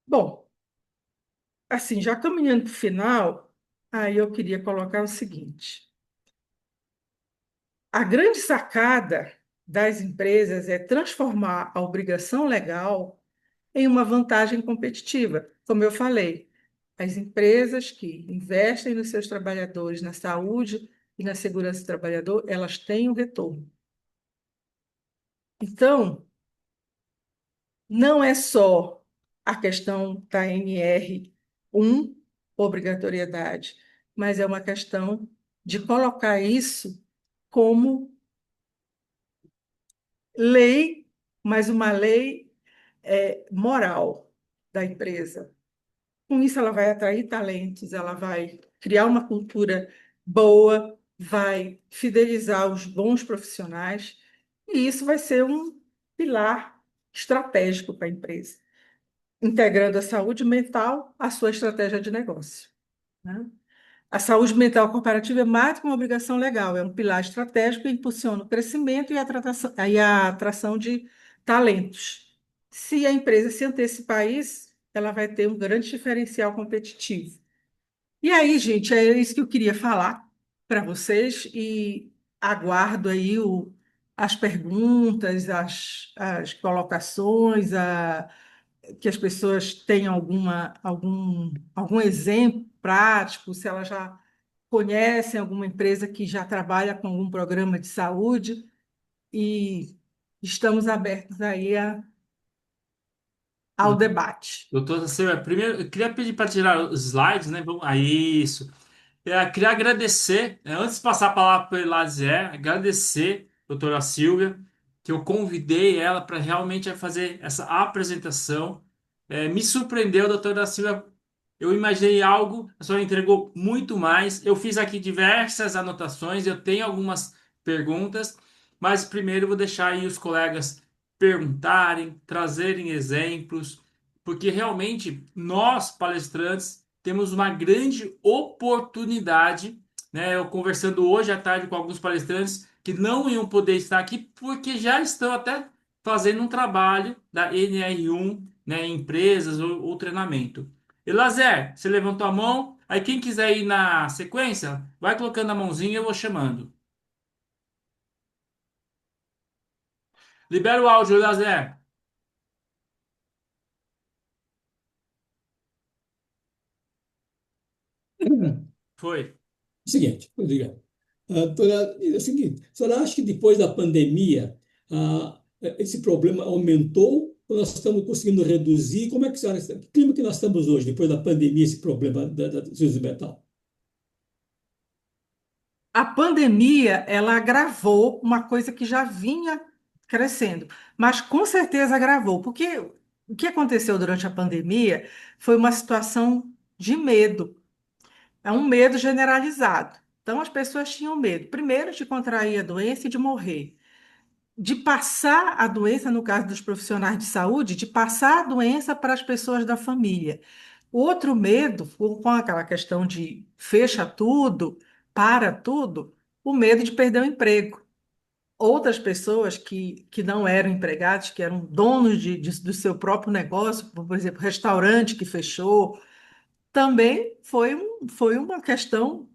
Bom, assim, já caminhando para o final, aí eu queria colocar o seguinte: a grande sacada das empresas é transformar a obrigação legal em uma vantagem competitiva. Como eu falei, as empresas que investem nos seus trabalhadores, na saúde e na segurança do trabalhador, elas têm um retorno. Então, não é só a questão da NR1, obrigatoriedade, mas é uma questão de colocar isso como lei, mas uma lei moral da empresa. Com isso, ela vai atrair talentos, ela vai criar uma cultura boa, vai fidelizar os bons profissionais, e isso vai ser um pilar estratégico para a empresa, integrando a saúde mental à sua estratégia de negócio, né? A saúde mental corporativa é mais que uma obrigação legal, é um pilar estratégico que impulsiona o crescimento e a atração de talentos. Se a empresa se antecipar a isso, ela vai ter um grande diferencial competitivo. E aí, gente, é isso que eu queria falar para vocês e aguardo aí as perguntas, as colocações, que as pessoas tenham algum exemplo prático, se elas já conhecem alguma empresa que já trabalha com algum programa de saúde e estamos abertos aí ao debate. Doutor Silvia, primeiro, eu queria pedir para tirar os slides, né? Isso. Queria agradecer, antes de passar a palavra para o Elazier, agradecer, doutora Silvia. que eu convidei ela para realmente fazer essa apresentação. Me surpreendeu, doutora da Silva. Eu imaginei algo, a senhora entregou muito mais. Eu fiz aqui diversas anotações, eu tenho algumas perguntas, mas primeiro eu vou deixar aí os colegas perguntarem, trazerem exemplos, porque realmente nós, palestrantes, temos uma grande oportunidade, né? Eu conversando hoje à tarde com alguns palestrantes que não iam poder estar aqui porque já estão até fazendo um trabalho da NR1, né, em empresas ou treinamento. Elazer, você levantou a mão. Aí quem quiser ir na sequência, vai colocando a mãozinha e eu vou chamando. Libera o áudio, Elazer. Foi. Seguinte, obrigado. Doutora, é o seguinte, a senhora acha que depois da pandemia, esse problema aumentou ou nós estamos conseguindo reduzir? Como é que a senhora, que clima que nós estamos hoje, depois da pandemia, esse problema do uso metal? A pandemia, ela agravou uma coisa que já vinha crescendo, mas com certeza agravou, porque o que aconteceu durante a pandemia foi uma situação de medo, é um medo generalizado. Então, as pessoas tinham medo, primeiro, de contrair a doença e de morrer, de passar a doença, no caso dos profissionais de saúde, de passar a doença para as pessoas da família. Outro medo, com aquela questão de fecha tudo, para tudo, o medo de perder o emprego. Outras pessoas que não eram empregados, que eram donos do seu próprio negócio, por exemplo, restaurante que fechou, também foi uma questão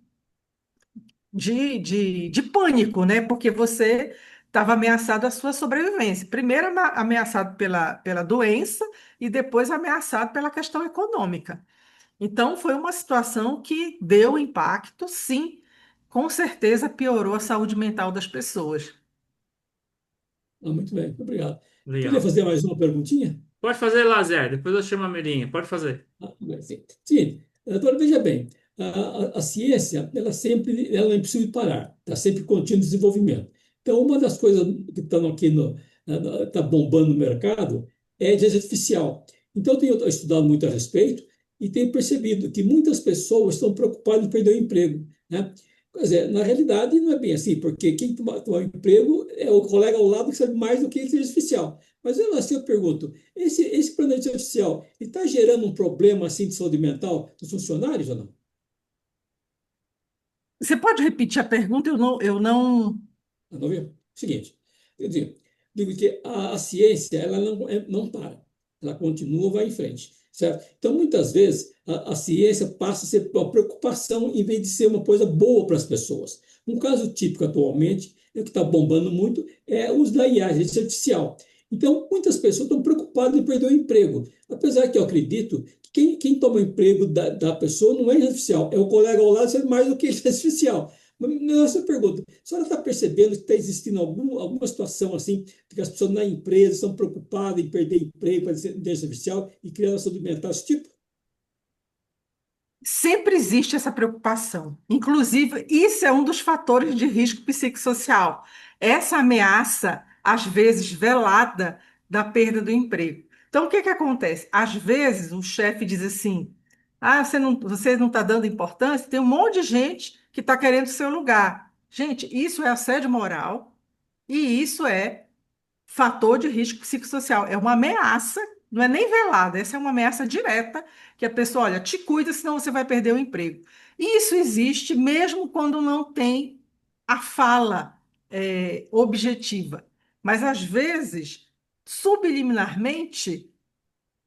de pânico, né? Porque você estava ameaçado a sua sobrevivência. Primeiro ameaçado pela doença e depois ameaçado pela questão econômica. Então, foi uma situação que deu impacto, sim, com certeza piorou a saúde mental das pessoas. Muito bem, obrigado. Poderia Legal. fazer mais uma perguntinha? Pode fazer, Lazer. Depois eu chamo a Mirinha. Pode fazer. Sim. Sim. Doutora, veja bem, a ciência, ela não é possível parar, está sempre em contínuo desenvolvimento. Então, uma das coisas que estão aqui tá bombando no mercado é a inteligência artificial. Então, eu tenho estudado muito a respeito e tenho percebido que muitas pessoas estão preocupadas em perder o emprego, né? Quer dizer, na realidade, não é bem assim, porque quem toma o emprego é o colega ao lado que sabe mais do que a inteligência artificial. Mas eu, assim, eu pergunto, esse plano artificial está gerando um problema assim de saúde mental dos funcionários ou não? Você pode repetir a pergunta? Eu não. Não viu? Seguinte, eu digo que a ciência ela não para, ela continua, vai em frente, certo? Então, muitas vezes, a ciência passa a ser uma preocupação em vez de ser uma coisa boa para as pessoas. Um caso típico atualmente, que está bombando muito, é o uso da IA, inteligência artificial. Então, muitas pessoas estão preocupadas em perder o emprego, apesar que eu acredito que quem toma o emprego da pessoa não é inteligência artificial, é o colega ao lado, sabe mais do que inteligência artificial. Mas eu pergunto, a senhora está percebendo que está existindo alguma situação assim, que as pessoas na empresa estão preocupadas em perder emprego para a inteligência artificial e criando a saúde mental desse tipo? Sempre existe essa preocupação. Inclusive, isso é um dos fatores de risco psicossocial. Essa ameaça, às vezes velada, da perda do emprego. Então, o que que acontece? Às vezes, o chefe diz assim: ah, você não está dando importância, tem um monte de gente que está querendo o seu lugar. Gente, isso é assédio moral e isso é fator de risco psicossocial. É uma ameaça, não é nem velada, essa é uma ameaça direta que a pessoa, olha, te cuida, senão você vai perder o emprego. E isso existe mesmo quando não tem a fala objetiva. Mas, às vezes, subliminarmente,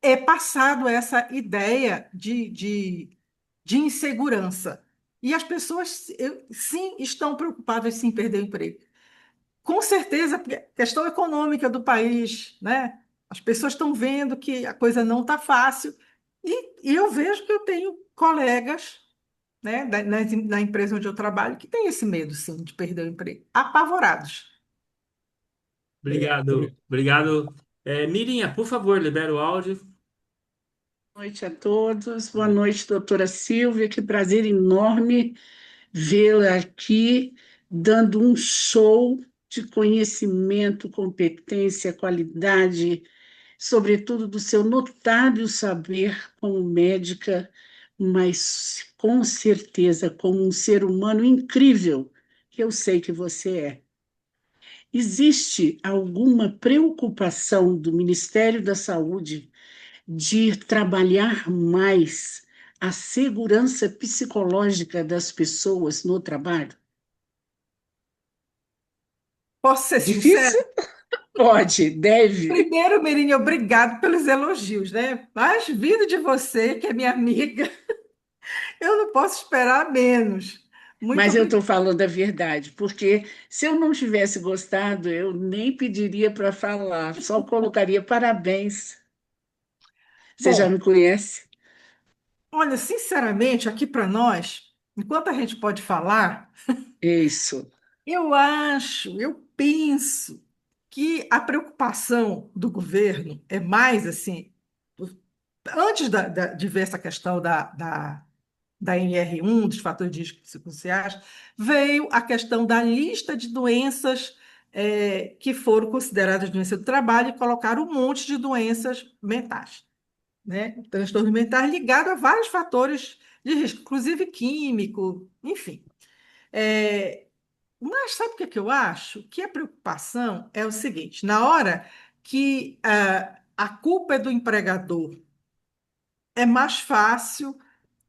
é passado essa ideia de insegurança. E as pessoas, sim, estão preocupadas sim, em perder o emprego. Com certeza, porque a questão econômica do país, né? As pessoas estão vendo que a coisa não está fácil. E eu vejo que eu tenho colegas, né, na empresa onde eu trabalho, que têm esse medo, sim, de perder o emprego. Apavorados. Legal, muito Obrigado. obrigado. Obrigado. Mirinha, por favor, libera o áudio. Boa noite a todos. Boa noite, doutora Silvia. Que prazer enorme vê-la aqui dando um show de conhecimento, competência, qualidade, sobretudo do seu notável saber como médica, mas com certeza como um ser humano incrível, que eu sei que você é. Existe alguma preocupação do Ministério da Saúde de trabalhar mais a segurança psicológica das pessoas no trabalho? Posso ser sincera? Difícil? Pode, deve. Primeiro, Merinha, obrigado pelos elogios, né? Mas vindo de você, que é minha amiga, eu não posso esperar menos. Muito Mas eu estou obrigada. falando a verdade, porque se eu não tivesse gostado, eu nem pediria para falar, só colocaria parabéns. Você já Bom, me conhece? olha, sinceramente, aqui para nós, enquanto a gente pode falar, Isso. eu penso que a preocupação do governo é mais assim, antes de ver essa questão da NR1, dos fatores de risco psicossociais, veio a questão da lista de doenças que foram consideradas doenças do trabalho e colocaram um monte de doenças mentais, né? Transtornos mentais ligados a vários fatores de risco, inclusive químico, enfim. É, mas sabe o que é que eu acho? Que a preocupação é o seguinte: na hora que a culpa é do empregador, é mais fácil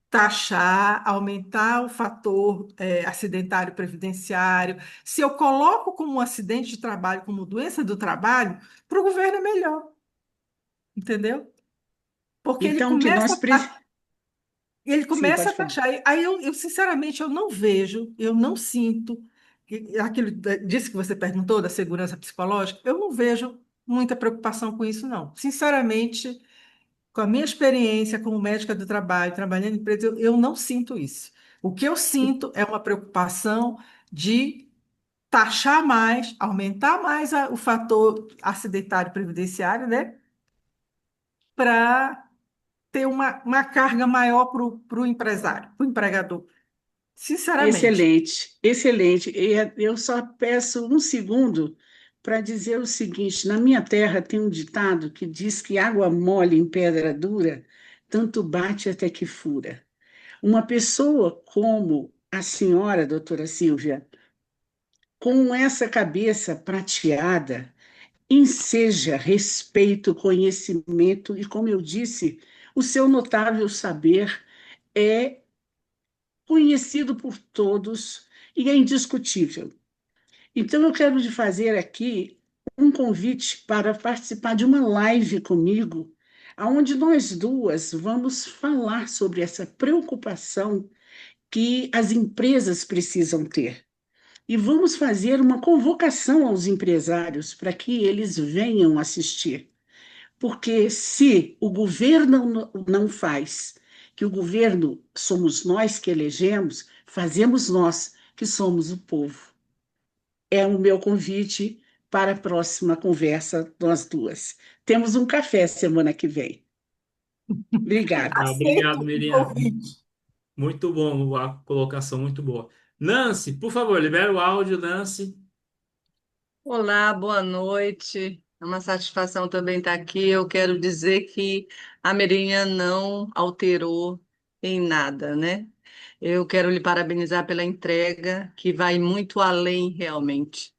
taxar, aumentar o fator acidentário previdenciário. Se eu coloco como um acidente de trabalho, como doença do trabalho, para o governo é melhor, entendeu? Porque Então, o que nós ele Sim, começa pode a falar. taxar. Aí sinceramente, eu não vejo, eu não sinto, aquilo disso que você perguntou, da segurança psicológica, eu não vejo muita preocupação com isso, não. Sinceramente, com a minha experiência como médica do trabalho, trabalhando em empresa, eu não sinto isso. O que eu sinto é uma preocupação de taxar mais, aumentar mais o fator acidentário previdenciário, né? Para ter uma carga maior para o empresário, para o empregador. Sinceramente. Excelente, excelente. Eu só peço um segundo para dizer o seguinte: na minha terra tem um ditado que diz que água mole em pedra dura, tanto bate até que fura. Uma pessoa como a senhora, doutora Silvia, com essa cabeça prateada, enseja respeito, conhecimento e, como eu disse, o seu notável saber é conhecido por todos e é indiscutível. Então, eu quero lhe fazer aqui um convite para participar de uma live comigo, onde nós duas vamos falar sobre essa preocupação que as empresas precisam ter. E vamos fazer uma convocação aos empresários para que eles venham assistir. Porque se o governo não faz, que o governo somos nós que elegemos, fazemos nós que somos o povo. É o meu convite para a próxima conversa, nós duas. Temos um café semana que vem. Obrigada. Ah, Aceito obrigado, o Miriam. convite. Muito bom, a colocação muito boa. Nancy, por favor, libera o áudio, Nancy. Olá, boa noite. É uma satisfação também estar aqui. Eu quero dizer que a Merinha não alterou em nada, né? Eu quero lhe parabenizar pela entrega, que vai muito além realmente,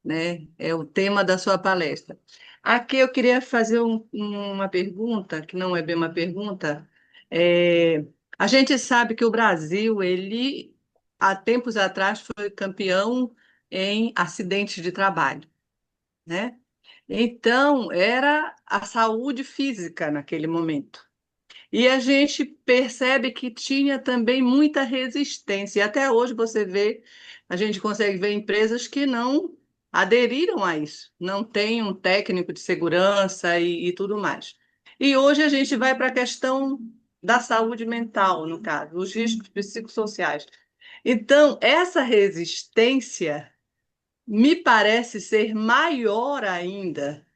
né? É o tema da sua palestra. Aqui eu queria fazer uma pergunta, que não é bem uma pergunta. É, a gente sabe que o Brasil, ele, há tempos atrás, foi campeão em acidentes de trabalho, né? Então, era a saúde física naquele momento. E a gente percebe que tinha também muita resistência. E até hoje você vê, a gente consegue ver empresas que não aderiram a isso, não tem um técnico de segurança e tudo mais. E hoje a gente vai para a questão da saúde mental, no caso, os riscos psicossociais. Então, essa resistência me parece ser maior ainda,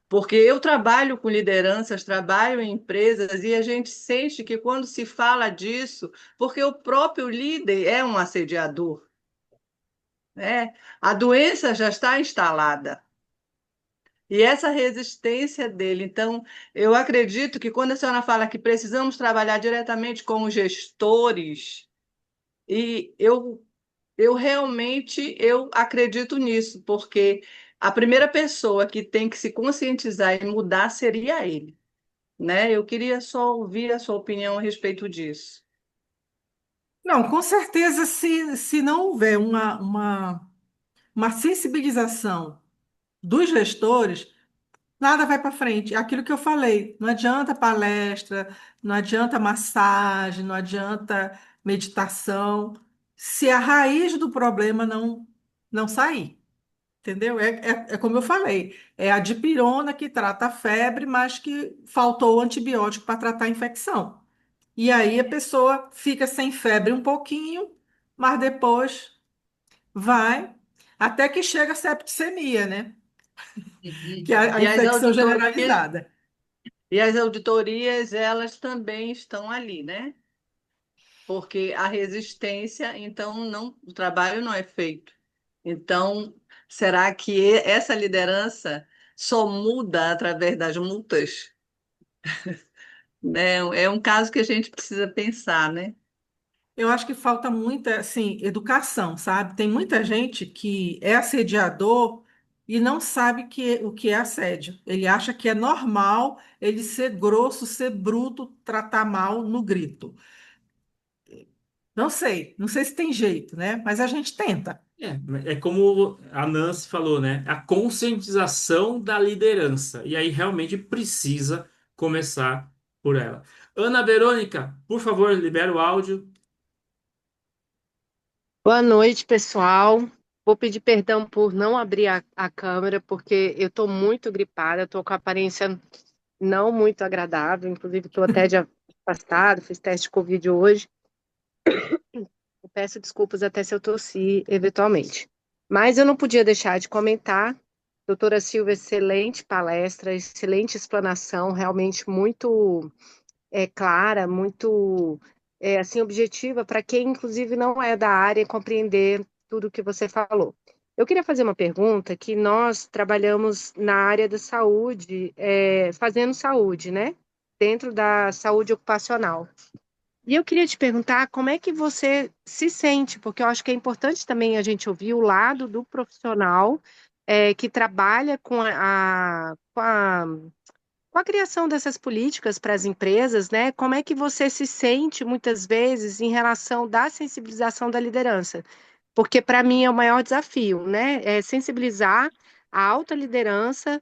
porque eu trabalho com lideranças, trabalho em empresas e a gente sente que quando se fala disso, porque o próprio líder é um assediador. né? A doença já está instalada. E essa resistência dele. Então, eu acredito que quando a senhora fala que precisamos trabalhar diretamente com os gestores, e eu realmente eu acredito nisso, porque a primeira pessoa que tem que se conscientizar e mudar seria ele, né? Eu queria só ouvir a sua opinião a respeito disso. Não, com certeza, se não houver uma sensibilização dos gestores, nada vai para frente. É aquilo que eu falei, não adianta palestra, não adianta massagem, não adianta meditação, se a raiz do problema não sair. Entendeu? É como eu falei, é a dipirona que trata a febre, mas que faltou o antibiótico para tratar a infecção. E aí a pessoa fica sem febre um pouquinho, mas depois vai, até que chega a septicemia, né? Que é Uhum. a infecção generalizada. E as auditorias, elas também estão ali, né? Porque a resistência, então, não, o trabalho não é feito. Então, será que essa liderança só muda através das multas? Né? É um caso que a gente precisa pensar, né? Eu acho que falta muita, assim, educação, sabe? Tem muita gente que é assediador e não sabe o que é assédio. Ele acha que é normal ele ser grosso, ser bruto, tratar mal no grito. Não sei se tem jeito, né? Mas a gente tenta. É como a Nancy falou, né? A conscientização da liderança. E aí realmente precisa começar por ela. Ana Verônica, por favor, libera o áudio. Boa noite, pessoal. Vou pedir perdão por não abrir a câmera, porque eu estou muito gripada, estou com a aparência não muito agradável, inclusive estou até de afastado, fiz teste de Covid hoje. Eu peço desculpas até se eu tossir eventualmente. Mas eu não podia deixar de comentar. Doutora Silva, excelente palestra, excelente explanação, realmente muito clara, muito assim objetiva para quem, inclusive, não é da área compreender tudo o que você falou. Eu queria fazer uma pergunta que nós trabalhamos na área da saúde, fazendo saúde, né? Dentro da saúde ocupacional. E eu queria te perguntar como é que você se sente, porque eu acho que é importante também a gente ouvir o lado do profissional que trabalha com a criação dessas políticas para as empresas, né? Como é que você se sente muitas vezes em relação da sensibilização da liderança? Porque para mim é o maior desafio, né? É sensibilizar a alta liderança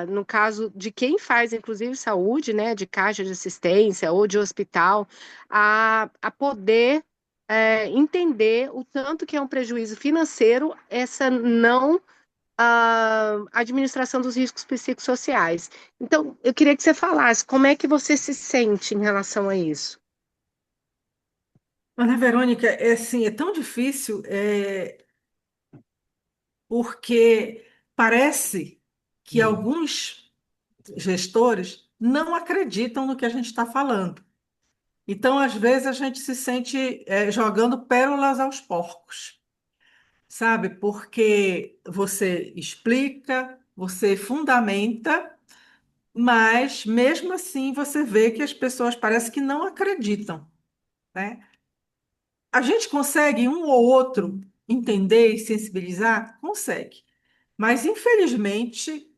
no caso de quem faz, inclusive, saúde, né? De caixa de assistência ou de hospital, a poder entender o tanto que é um prejuízo financeiro essa não a administração dos riscos psicossociais. Então, eu queria que você falasse como é que você se sente em relação a isso. Ana Verônica, é assim, é tão difícil, porque parece que alguns gestores não acreditam no que a gente está falando. Então, às vezes, a gente se sente jogando pérolas aos porcos, sabe? Porque você explica, você fundamenta, mas mesmo assim você vê que as pessoas parecem que não acreditam, né? A gente consegue um ou outro entender e sensibilizar? Consegue. Mas, infelizmente,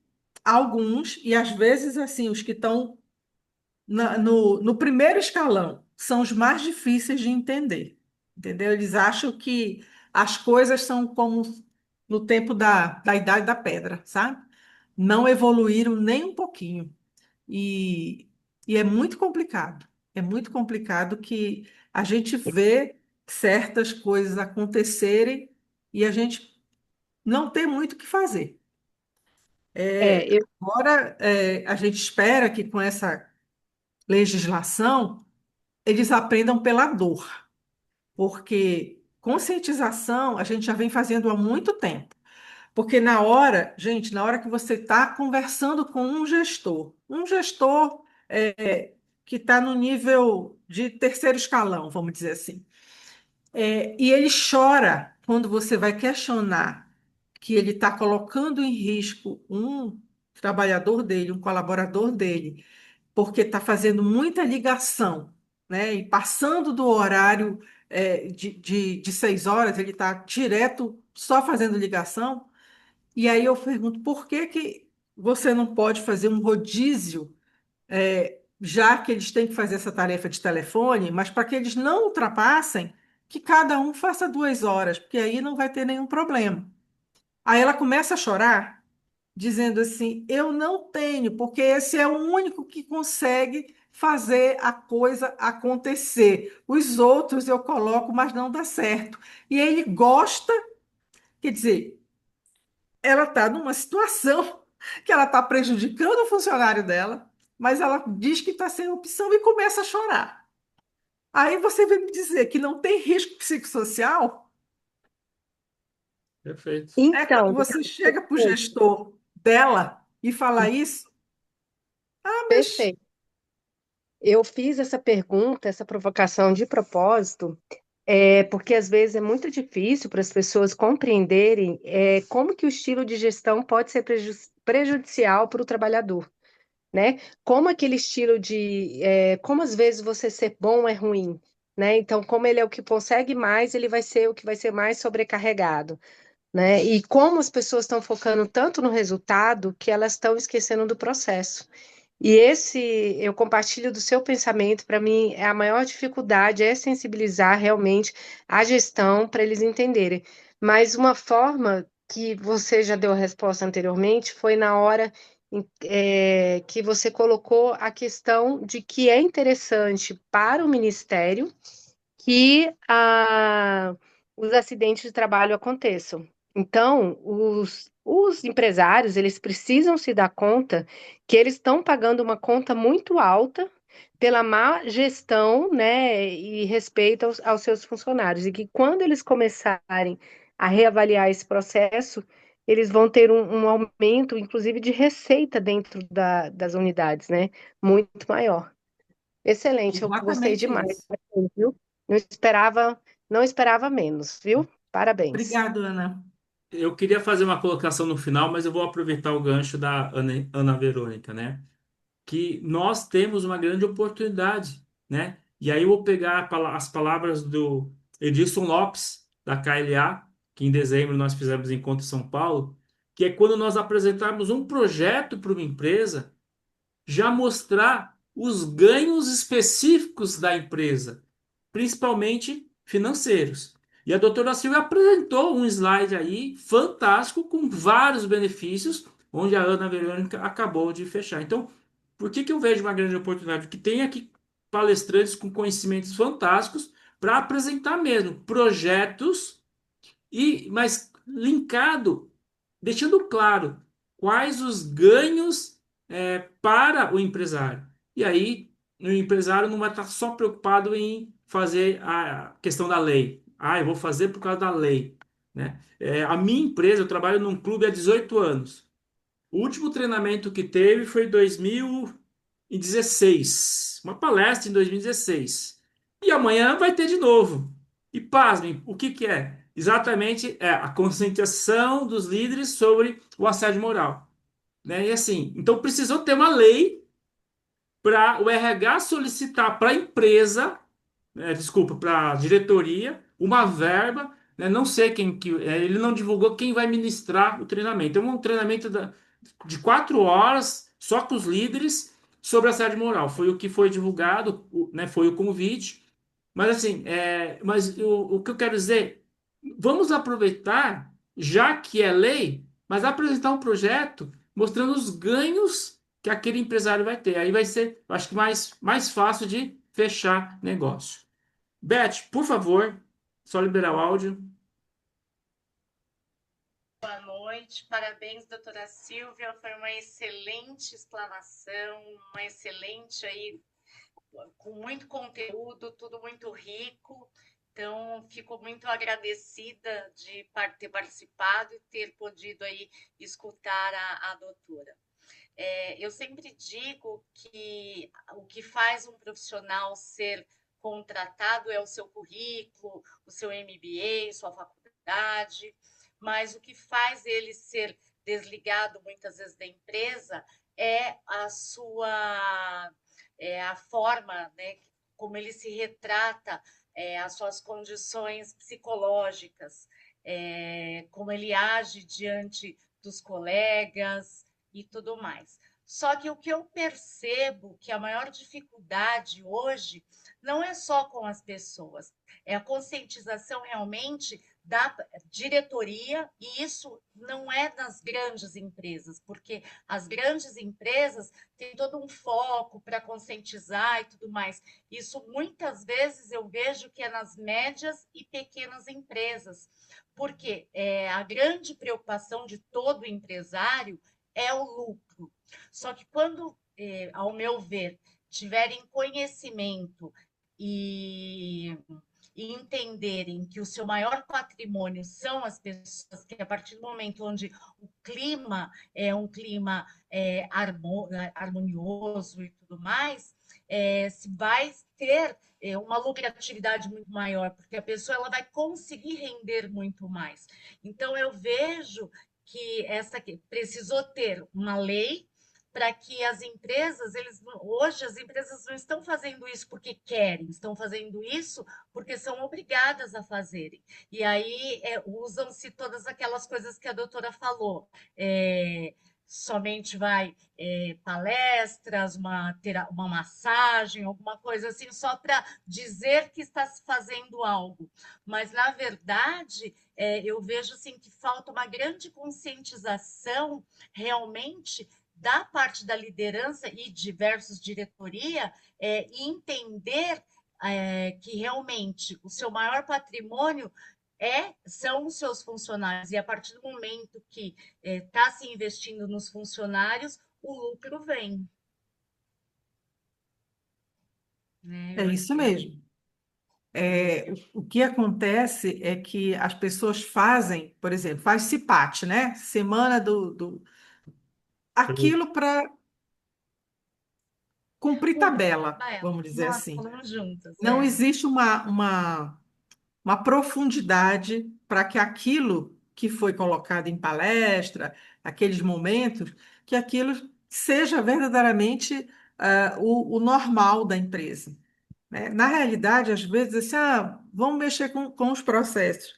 alguns, e às vezes assim, os que estão no primeiro escalão são os mais difíceis de entender, entendeu? Eles acham que as coisas são como no tempo da Idade da Pedra, sabe? Não evoluíram nem um pouquinho. E, e é muito complicado que a gente vê certas coisas acontecerem e a gente não tem muito o que fazer. É, eu, Agora, a gente espera que com essa legislação eles aprendam pela dor, porque conscientização a gente já vem fazendo há muito tempo. Porque na hora, gente, na hora que você está conversando com um gestor que está no nível de terceiro escalão, vamos dizer assim, e ele chora quando você vai questionar que ele está colocando em risco um trabalhador dele, um colaborador dele, porque está fazendo muita ligação, né? E passando do horário de 6 horas, ele está direto só fazendo ligação. E aí eu pergunto, por que que você não pode fazer um rodízio, já que eles têm que fazer essa tarefa de telefone, mas para que eles não ultrapassem, que cada um faça 2 horas, porque aí não vai ter nenhum problema. Aí ela começa a chorar, dizendo assim: eu não tenho, porque esse é o único que consegue fazer a coisa acontecer. Os outros eu coloco, mas não dá certo. E ele gosta, quer dizer, ela está numa situação que ela está prejudicando o funcionário dela, mas ela diz que está sem opção e começa a chorar. Aí você vem me dizer que não tem risco psicossocial? Perfeito. É quando Então, você chega para o gestor dela e fala isso, mas perfeito. Eu fiz essa pergunta, essa provocação de propósito, porque às vezes é muito difícil para as pessoas compreenderem como que o estilo de gestão pode ser prejudicial para o trabalhador, né? Como aquele estilo como às vezes você ser bom é ruim, né? Então, como ele é o que consegue mais, ele vai ser o que vai ser mais sobrecarregado, né? E como as pessoas estão focando tanto no resultado que elas estão esquecendo do processo. E eu compartilho do seu pensamento, para mim, a maior dificuldade é sensibilizar realmente a gestão para eles entenderem. Mas uma forma que você já deu a resposta anteriormente foi na hora que você colocou a questão de que é interessante para o Ministério que os acidentes de trabalho aconteçam. Então, os empresários, eles precisam se dar conta que eles estão pagando uma conta muito alta pela má gestão, né, e respeito aos seus funcionários, e que quando eles começarem a reavaliar esse processo, eles vão ter um aumento, inclusive, de receita dentro das unidades, né, muito maior. Excelente, eu gostei exatamente demais, isso. viu? Não esperava menos, viu? Parabéns. Obrigada, Ana. Eu queria fazer uma colocação no final, mas eu vou aproveitar o gancho da Ana Verônica, né? Que nós temos uma grande oportunidade, né? E aí eu vou pegar as palavras do Edilson Lopes, da KLA, que em dezembro nós fizemos encontro em São Paulo, que é quando nós apresentarmos um projeto para uma empresa, já mostrar os ganhos específicos da empresa, principalmente financeiros. E a doutora Silvia apresentou um slide aí fantástico com vários benefícios, onde a Ana Verônica acabou de fechar. Então, por que que eu vejo uma grande oportunidade? Porque tem aqui palestrantes com conhecimentos fantásticos para apresentar mesmo projetos mas linkado, deixando claro quais os ganhos para o empresário. E aí, o empresário não vai estar só preocupado em fazer a questão da lei. Ah, eu vou fazer por causa da lei, né? A minha empresa, eu trabalho num clube há 18 anos. O último treinamento que teve foi em 2016, uma palestra em 2016. E amanhã vai ter de novo. E pasmem, o que que é? Exatamente a conscientização dos líderes sobre o assédio moral, né? E assim, então precisou ter uma lei para o RH solicitar para a empresa, desculpa, para a diretoria, uma verba, né? Não sei quem que ele não divulgou quem vai ministrar o treinamento. É um treinamento de 4 horas só com os líderes sobre assédio moral. Foi o que foi divulgado, né? Foi o convite. Mas assim, mas o que eu quero dizer, vamos aproveitar, já que é lei, mas apresentar um projeto mostrando os ganhos que aquele empresário vai ter. Aí vai ser, acho que mais fácil de fechar negócio. Beth, por favor, só liberar o áudio. Boa noite, parabéns, doutora Silvia. Foi uma excelente explanação, uma excelente aí, com muito conteúdo, tudo muito rico. Então, fico muito agradecida de ter participado e ter podido aí escutar a doutora. Eu sempre digo que o que faz um profissional ser contratado é o seu currículo, o seu MBA, sua faculdade dificuldade, mas o que faz ele ser desligado muitas vezes da empresa é a sua a forma, né, como ele se retrata, as suas condições psicológicas, como ele age diante dos colegas e tudo mais. Só que o que eu percebo que a maior dificuldade hoje não é só com as pessoas, é a conscientização realmente da diretoria, e isso não é nas grandes empresas, porque as grandes empresas têm todo um foco para conscientizar e tudo mais. Isso muitas vezes eu vejo que é nas médias e pequenas empresas, porque a grande preocupação de todo empresário é o lucro. Só que quando, ao meu ver, tiverem conhecimento e entenderem que o seu maior patrimônio são as pessoas, que a partir do momento onde o clima é um clima harmonioso e tudo mais, se vai ter uma lucratividade muito maior, porque a pessoa ela vai conseguir render muito mais. Então, eu vejo que precisou ter uma lei para que as empresas, hoje as empresas não estão fazendo isso porque querem, estão fazendo isso porque são obrigadas a fazerem. E aí usam-se todas aquelas coisas que a doutora falou. Somente vai palestras, uma massagem, alguma coisa assim, só para dizer que está se fazendo algo. Mas, na verdade, eu vejo assim, que falta uma grande conscientização realmente da parte da liderança e diversos diretoria entender que realmente o seu maior patrimônio são os seus funcionários, e a partir do momento que está se investindo nos funcionários, o lucro vem. Né? É isso mesmo. O que acontece é que as pessoas fazem, por exemplo, faz CIPAT, né? Semana aquilo para cumprir tabela, vamos dizer Nós assim. falamos juntas. Não existe uma profundidade para que aquilo que foi colocado em palestra, aqueles momentos, que aquilo seja verdadeiramente o normal da empresa, né? Na realidade, às vezes, assim, vamos mexer com os processos.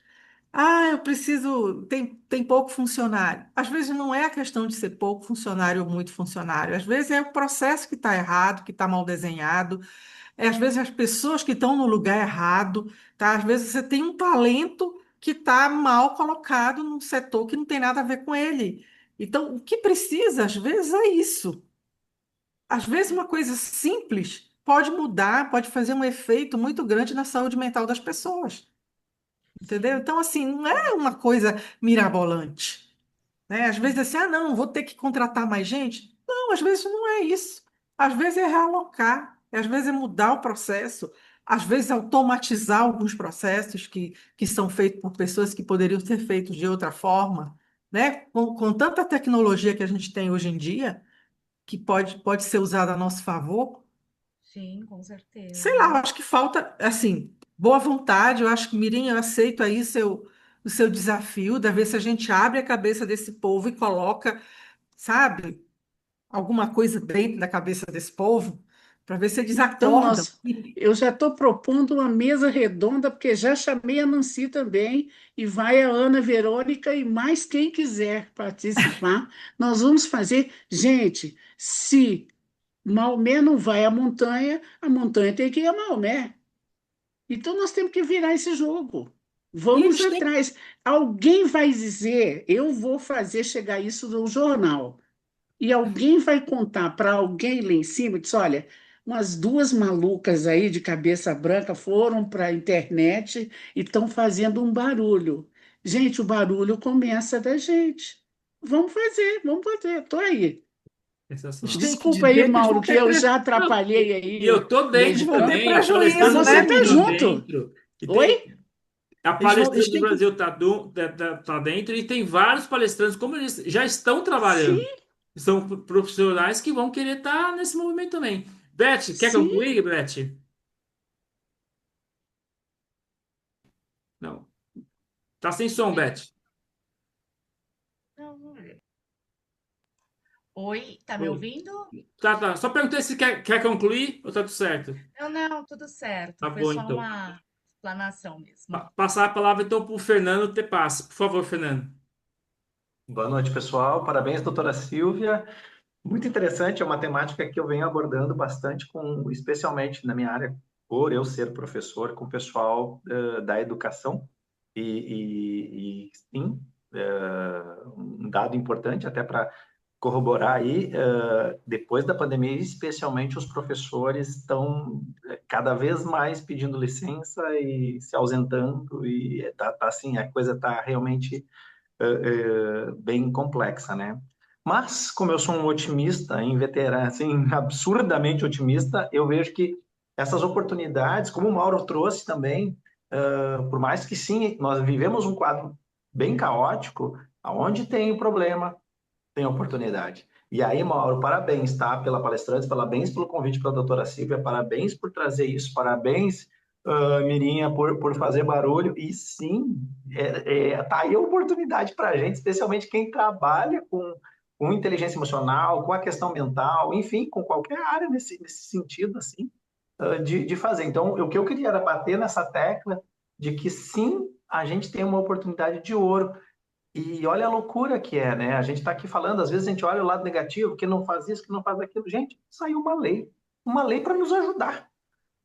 Eu preciso, tem pouco funcionário. Às vezes não é a questão de ser pouco funcionário ou muito funcionário. Às vezes é o processo que está errado, que está mal desenhado. Às vezes as pessoas que estão no lugar errado, tá? Às vezes você tem um talento que está mal colocado num setor que não tem nada a ver com ele. Então, o que precisa, às vezes, é isso. Às vezes, uma coisa simples pode mudar, pode fazer um efeito muito grande na saúde mental das pessoas. Entendeu? Então, assim, não é uma coisa mirabolante, né? Às vezes, assim, não, vou ter que contratar mais gente. Não, às vezes não é isso. Às vezes é realocar, às vezes é mudar o processo, às vezes é automatizar alguns processos que são feitos por pessoas que poderiam ser feitos de outra forma, né? Com tanta tecnologia que a gente tem hoje em dia, que pode ser usada a nosso favor. Sim, com Sei lá, eu certeza. acho que falta, assim, boa vontade. Eu acho que, Mirim, eu aceito aí o seu desafio, da ver se a gente abre a cabeça desse povo e coloca, sabe, alguma coisa dentro da cabeça desse povo, para ver se eles Então, acordam. eu já estou propondo uma mesa redonda, porque já chamei a Nancy também, e vai a Ana Verônica e mais quem quiser participar. Nós vamos fazer. Gente, se Maomé não vai à montanha, a montanha tem que ir a Maomé. Então, nós temos que virar esse jogo. E Vamos eles têm. atrás. Alguém vai dizer, eu vou fazer chegar isso no jornal. E alguém vai contar para alguém lá em cima, diz, olha, umas duas malucas aí de cabeça branca foram para a internet e estão fazendo um barulho. Gente, o barulho começa da gente. Vamos fazer, estou aí. Eles Sensacional. têm que Desculpa aí, dizer que eles Mauro, vão que ter, eu já Não, atrapalhei e aí eu tô eles dentro vão ter também, a mas prejuízo, você né, palestrante está tá Mirim? junto. dentro. E tem Oi? a Eles palestrante do têm que. Brasil tá dentro e tem vários palestrantes, como eles já estão Sim, trabalhando. São profissionais que vão querer estar nesse movimento também. Beth, quer sim. concluir, Beth? Não. Tá sem som, Beth. Não, vamos ver. Oi, tá me Oi. ouvindo? Tá. Só perguntei se quer concluir ou tá tudo certo. Não, tudo certo. Tá Foi bom, só então. uma explanação mesmo. Passar a palavra, então, para o Fernando Tepassi. Por favor, Fernando. Boa noite, pessoal. Parabéns, doutora Silvia. Muito interessante, é uma temática que eu venho abordando bastante, especialmente na minha área, por eu ser professor, com o pessoal da educação. E sim, um dado importante até para corroborar aí, depois da pandemia, especialmente os professores estão cada vez mais pedindo licença e se ausentando, e assim, a coisa está realmente bem complexa, né? Mas, como eu sou um otimista, inveterado, assim, absurdamente otimista, eu vejo que essas oportunidades, como o Mauro trouxe também, por mais que sim, nós vivemos um quadro bem caótico, aonde tem o problema, tem oportunidade. E aí, Mauro, parabéns, tá? Pela palestrante, parabéns pelo convite para a doutora Silvia, parabéns por trazer isso, parabéns, Mirinha, por fazer barulho. E sim, tá aí a oportunidade para a gente, especialmente quem trabalha com inteligência emocional, com a questão mental, enfim, com qualquer área nesse sentido, assim, de fazer. Então, o que eu queria era bater nessa tecla de que sim, a gente tem uma oportunidade de ouro. E olha a loucura que é, né? A gente está aqui falando, às vezes a gente olha o lado negativo, que não faz isso, que não faz aquilo. Gente, saiu uma lei para nos ajudar.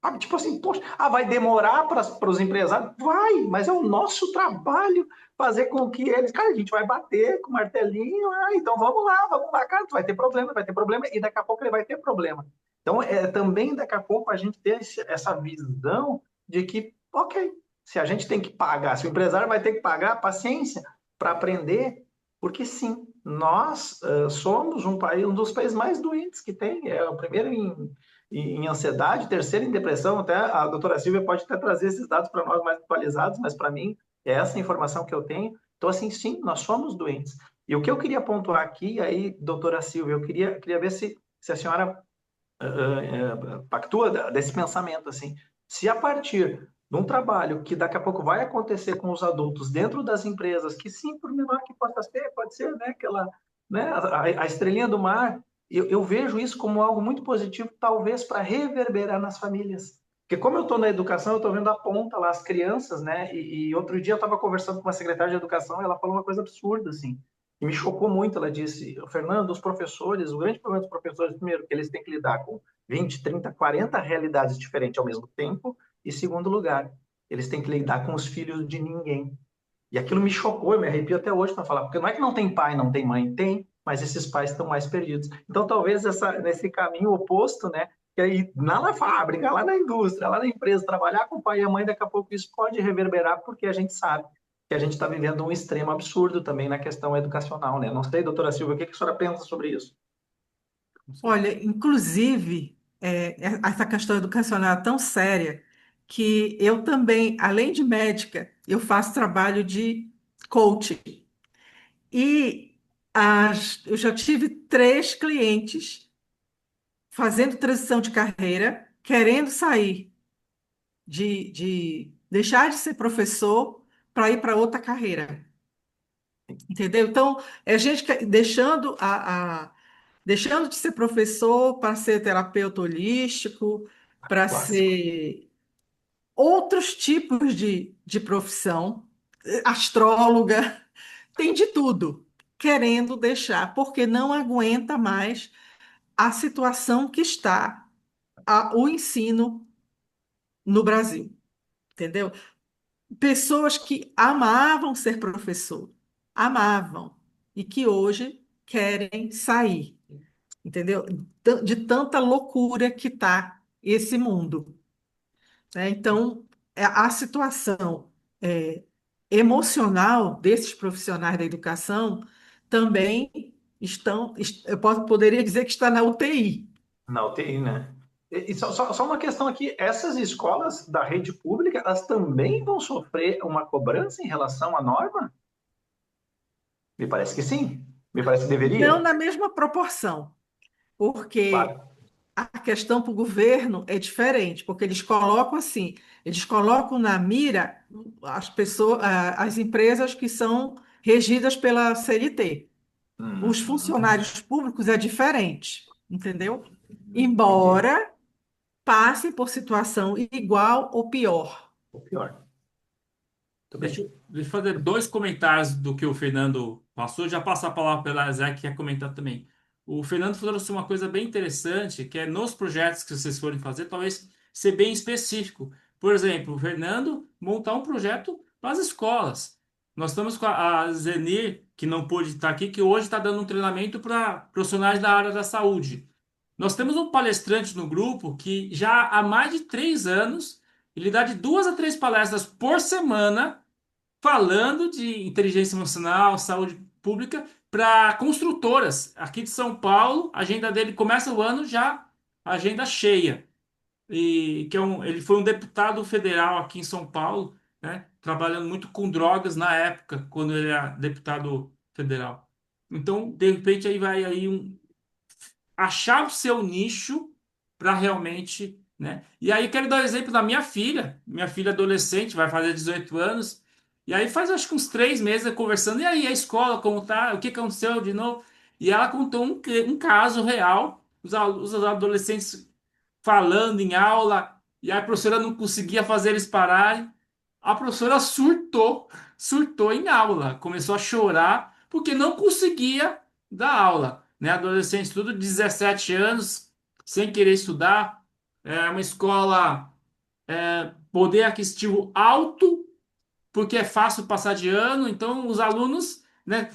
Sabe? Tipo assim, poxa, vai demorar para os empresários? Vai, mas é o nosso trabalho fazer com que eles, cara, a gente vai bater com o martelinho, então vamos lá, cara, vai ter problema, e daqui a pouco ele vai ter problema. Então, também daqui a pouco a gente ter essa visão de que, ok, se a gente tem que pagar, se o empresário vai ter que pagar, paciência para aprender, porque sim, nós somos um dos países mais doentes que tem, é o primeiro em ansiedade, terceiro em depressão. Até a doutora Silvia pode até trazer esses dados para nós mais atualizados, mas para mim é essa informação que eu tenho. Então, assim, sim, nós somos doentes. E o que eu queria pontuar aqui, aí, doutora Silvia, eu queria ver se a senhora pactua desse pensamento, assim, se a partir de um trabalho que daqui a pouco vai acontecer com os adultos dentro das empresas, que sim, por menor que possa ser, pode ser, né, aquela, né, a estrelinha do mar, eu vejo isso como algo muito positivo, talvez para reverberar nas famílias. Porque como eu estou na educação, eu estou vendo a ponta lá, as crianças, né? E outro dia eu estava conversando com uma secretária de educação e ela falou uma coisa absurda, assim, e me chocou muito. Ela disse, Fernando, os professores, o grande problema dos professores, primeiro, que eles têm que lidar com 20, 30, 40 realidades diferentes ao mesmo tempo, e segundo lugar, eles têm que lidar com os filhos de ninguém. E aquilo me chocou, eu me arrepio até hoje para falar, porque não é que não tem pai, não tem mãe, tem, mas esses pais estão mais perdidos. Então, talvez nesse caminho oposto, né, que aí lá na fábrica, lá na indústria, lá na empresa, trabalhar com o pai e a mãe, daqui a pouco isso pode reverberar, porque a gente sabe que a gente está vivendo um extremo absurdo também na questão educacional, né? Não sei, doutora Silvia, o que a senhora pensa sobre isso? Olha, inclusive, essa questão educacional é tão séria que eu também, além de médica, eu faço trabalho de coaching. E eu já tive 3 clientes fazendo transição de carreira, querendo sair de deixar de ser professor para ir para outra carreira. Entendeu? Então, é gente deixando deixando de ser professor para ser terapeuta holístico, para Clássico. ser outros tipos de profissão, astróloga, tem de tudo, querendo deixar, porque não aguenta mais a situação que está o ensino no Brasil, entendeu? Pessoas que amavam ser professor, amavam, e que hoje querem sair, entendeu? De tanta loucura que está esse mundo, né? Então, a situação é, emocional desses profissionais da educação também poderia dizer que está na UTI. Na UTI, né? E só uma questão aqui, essas escolas da rede pública, elas também vão sofrer uma cobrança em relação à norma? Me parece que sim. Me parece que Não deveria. na mesma proporção, porque Claro. a questão para o governo é diferente, porque eles colocam assim, eles colocam na mira as pessoas, as empresas que são regidas pela CLT. Os Uhum. funcionários públicos é diferente, entendeu? Entendi. Embora passem por situação igual ou pior. Ou pior. Muito bem. Deixa eu fazer dois comentários do que o Fernando passou, já passar a palavra para a Zé, que quer comentar também. O Fernando falou assim, uma coisa bem interessante, que é nos projetos que vocês forem fazer, talvez ser bem específico. Por exemplo, o Fernando montar um projeto para as escolas. Nós estamos com a Zenir, que não pôde estar aqui, que hoje está dando um treinamento para profissionais da área da saúde. Nós temos um palestrante no grupo que já há mais de 3 anos, ele dá de 2 a 3 palestras por semana falando de inteligência emocional, saúde pública para construtoras aqui de São Paulo. A agenda dele começa o ano já agenda cheia. E que ele foi um deputado federal aqui em São Paulo, né, trabalhando muito com drogas na época, quando ele era deputado federal. Então, de repente, aí vai aí achar o seu nicho para realmente, né? E aí quero dar o exemplo da minha filha adolescente, vai fazer 18 anos, e aí faz acho que uns 3 meses eu conversando, e aí a escola, como tá? O que aconteceu de novo? E ela contou um caso real, os adolescentes falando em aula, e aí a professora não conseguia fazer eles pararem. A professora surtou em aula, começou a chorar porque não conseguia dar aula, né? Adolescentes, tudo de 17 anos, sem querer estudar, é uma escola poder aquisitivo alto, porque é fácil passar de ano, então os alunos, né?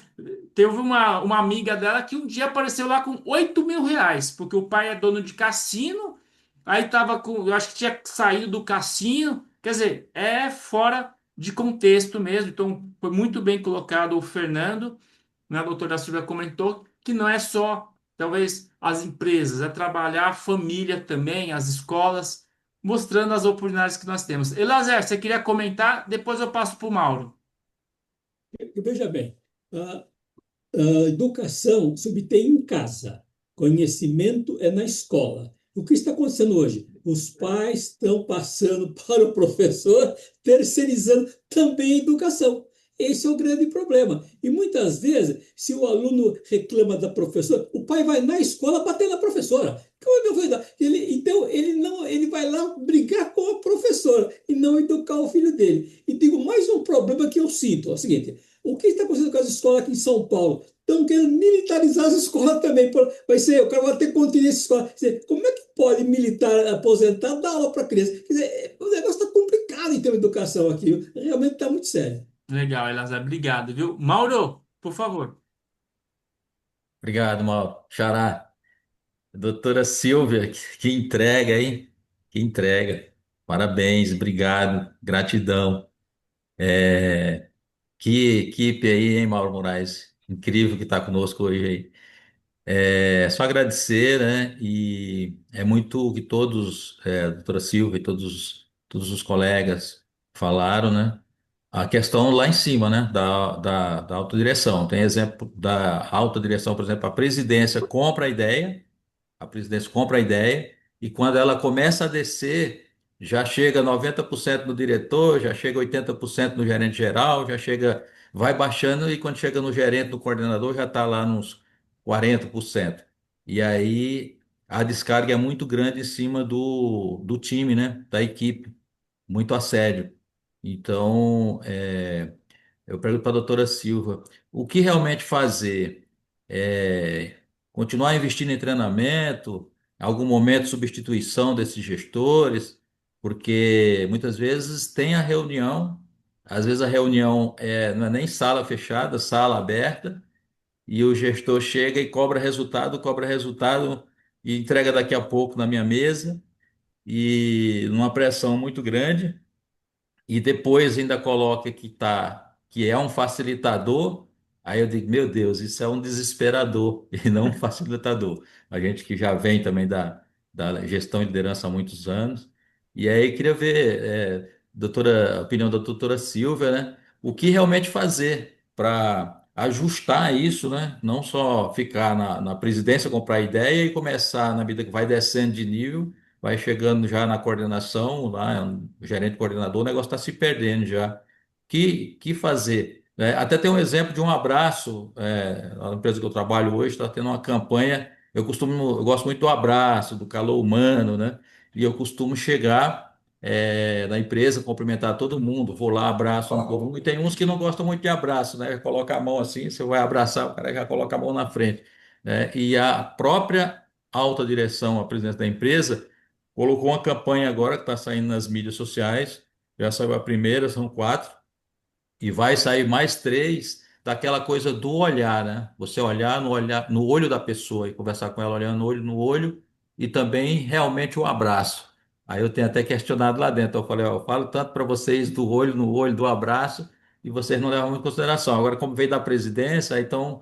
Teve uma amiga dela que um dia apareceu lá com R$ 8.000, porque o pai é dono de cassino, aí tava com, eu acho que tinha saído do cassino, quer dizer, é fora de contexto mesmo, então foi muito bem colocado o Fernando, né? A doutora Silvia comentou que não é só, talvez, as empresas, é trabalhar a família também, as escolas, mostrando as oportunidades que nós temos. Elazer, você queria comentar? Depois eu passo para o Mauro. Veja bem, a, a educação se obtém em casa, conhecimento é na escola. O que está acontecendo hoje? Os pais estão passando para o professor, terceirizando também a educação. Esse é o grande problema. E muitas vezes, se o aluno reclama da professora, o pai vai na escola bater na professora. Como é que eu vou dar? Então, ele não, ele vai lá brigar com a professora e não educar o filho dele. E digo, mais um problema que eu sinto, é o seguinte, o que está acontecendo com as escolas aqui em São Paulo? Estão querendo militarizar as escolas também. Vai ser, o cara vai ter continência escola. Quer dizer, como é que pode militar aposentado dar aula para criança? Quer dizer, o negócio está complicado em termos de educação aqui. Realmente está muito sério. Legal, Elazer, obrigado, viu? Mauro, por favor. Obrigado, Mauro. Xará. Doutora Silvia, que entrega, hein? Que entrega. Parabéns, obrigado, gratidão. Que equipe aí, hein, Mauro Moraes? Incrível que está conosco hoje aí. É só agradecer, né? E é muito o que todos, a doutora Silvia e todos os colegas falaram, né? A questão lá em cima, né? Da autodireção. Tem exemplo da autodireção, por exemplo, a presidência compra a ideia, e quando ela começa a descer, já chega 90% no diretor, já chega 80% no gerente geral, já chega, vai baixando, e quando chega no gerente, no coordenador, já está lá nos 40%. E aí a descarga é muito grande em cima do time, né? Da equipe, muito assédio. Então, eu pergunto para a doutora Silva, o que realmente fazer? É, continuar investindo em treinamento, em algum momento substituição desses gestores, porque muitas vezes tem a reunião, às vezes a reunião não é nem sala fechada, sala aberta, e o gestor chega e cobra resultado e entrega daqui a pouco na minha mesa, e numa pressão muito grande, e depois ainda coloca que é um facilitador, aí eu digo, meu Deus, isso é um desesperador e não um facilitador. A gente que já vem também da gestão e liderança há muitos anos. E aí queria ver, a opinião da doutora Silvia, né? O que realmente fazer para ajustar isso, né? Não só ficar na presidência, comprar ideia e começar, na medida que vai descendo de nível, vai chegando já na coordenação, lá, gerente coordenador, o negócio está se perdendo já. Que fazer? Até tem um exemplo de um abraço, a empresa que eu trabalho hoje está tendo uma campanha. Eu gosto muito do abraço, do calor humano, né? E eu costumo chegar na empresa, cumprimentar todo mundo, vou lá, abraço um pouco. E tem uns que não gostam muito de abraço, né? Coloca a mão assim, você vai abraçar, o cara já coloca a mão na frente, né? E a própria alta direção, a presidência da empresa, colocou uma campanha agora que está saindo nas mídias sociais, já saiu a primeira, são 4, e vai sair mais 3 daquela coisa do olhar, né? Você olhar no olho da pessoa e conversar com ela olhando no olho e também realmente o abraço. Aí eu tenho até questionado lá dentro. Eu falei, ó, eu falo tanto para vocês do olho no olho, do abraço, e vocês não levam em consideração. Agora, como veio da presidência, aí estão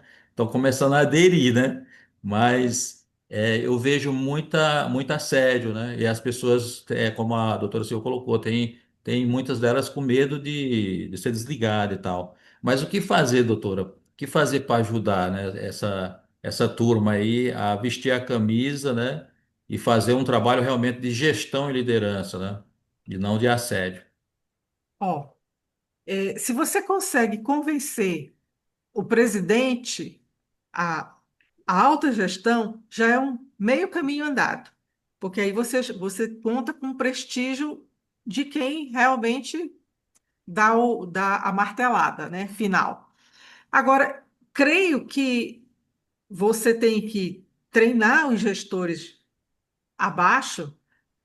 começando a aderir, né? Mas eu vejo muito assédio, né? E as pessoas, como a doutora Silvia colocou, tem muitas delas com medo de ser desligada e tal. Mas o que fazer, doutora? O que fazer para ajudar, né, essa turma aí a vestir a camisa, né, e fazer um trabalho realmente de gestão e liderança, né, e não de assédio? Ó, se você consegue convencer o presidente, a, a alta gestão, já é um meio caminho andado, porque aí você conta com o prestígio de quem realmente dá a martelada, né, final. Agora, creio que você tem que treinar os gestores abaixo,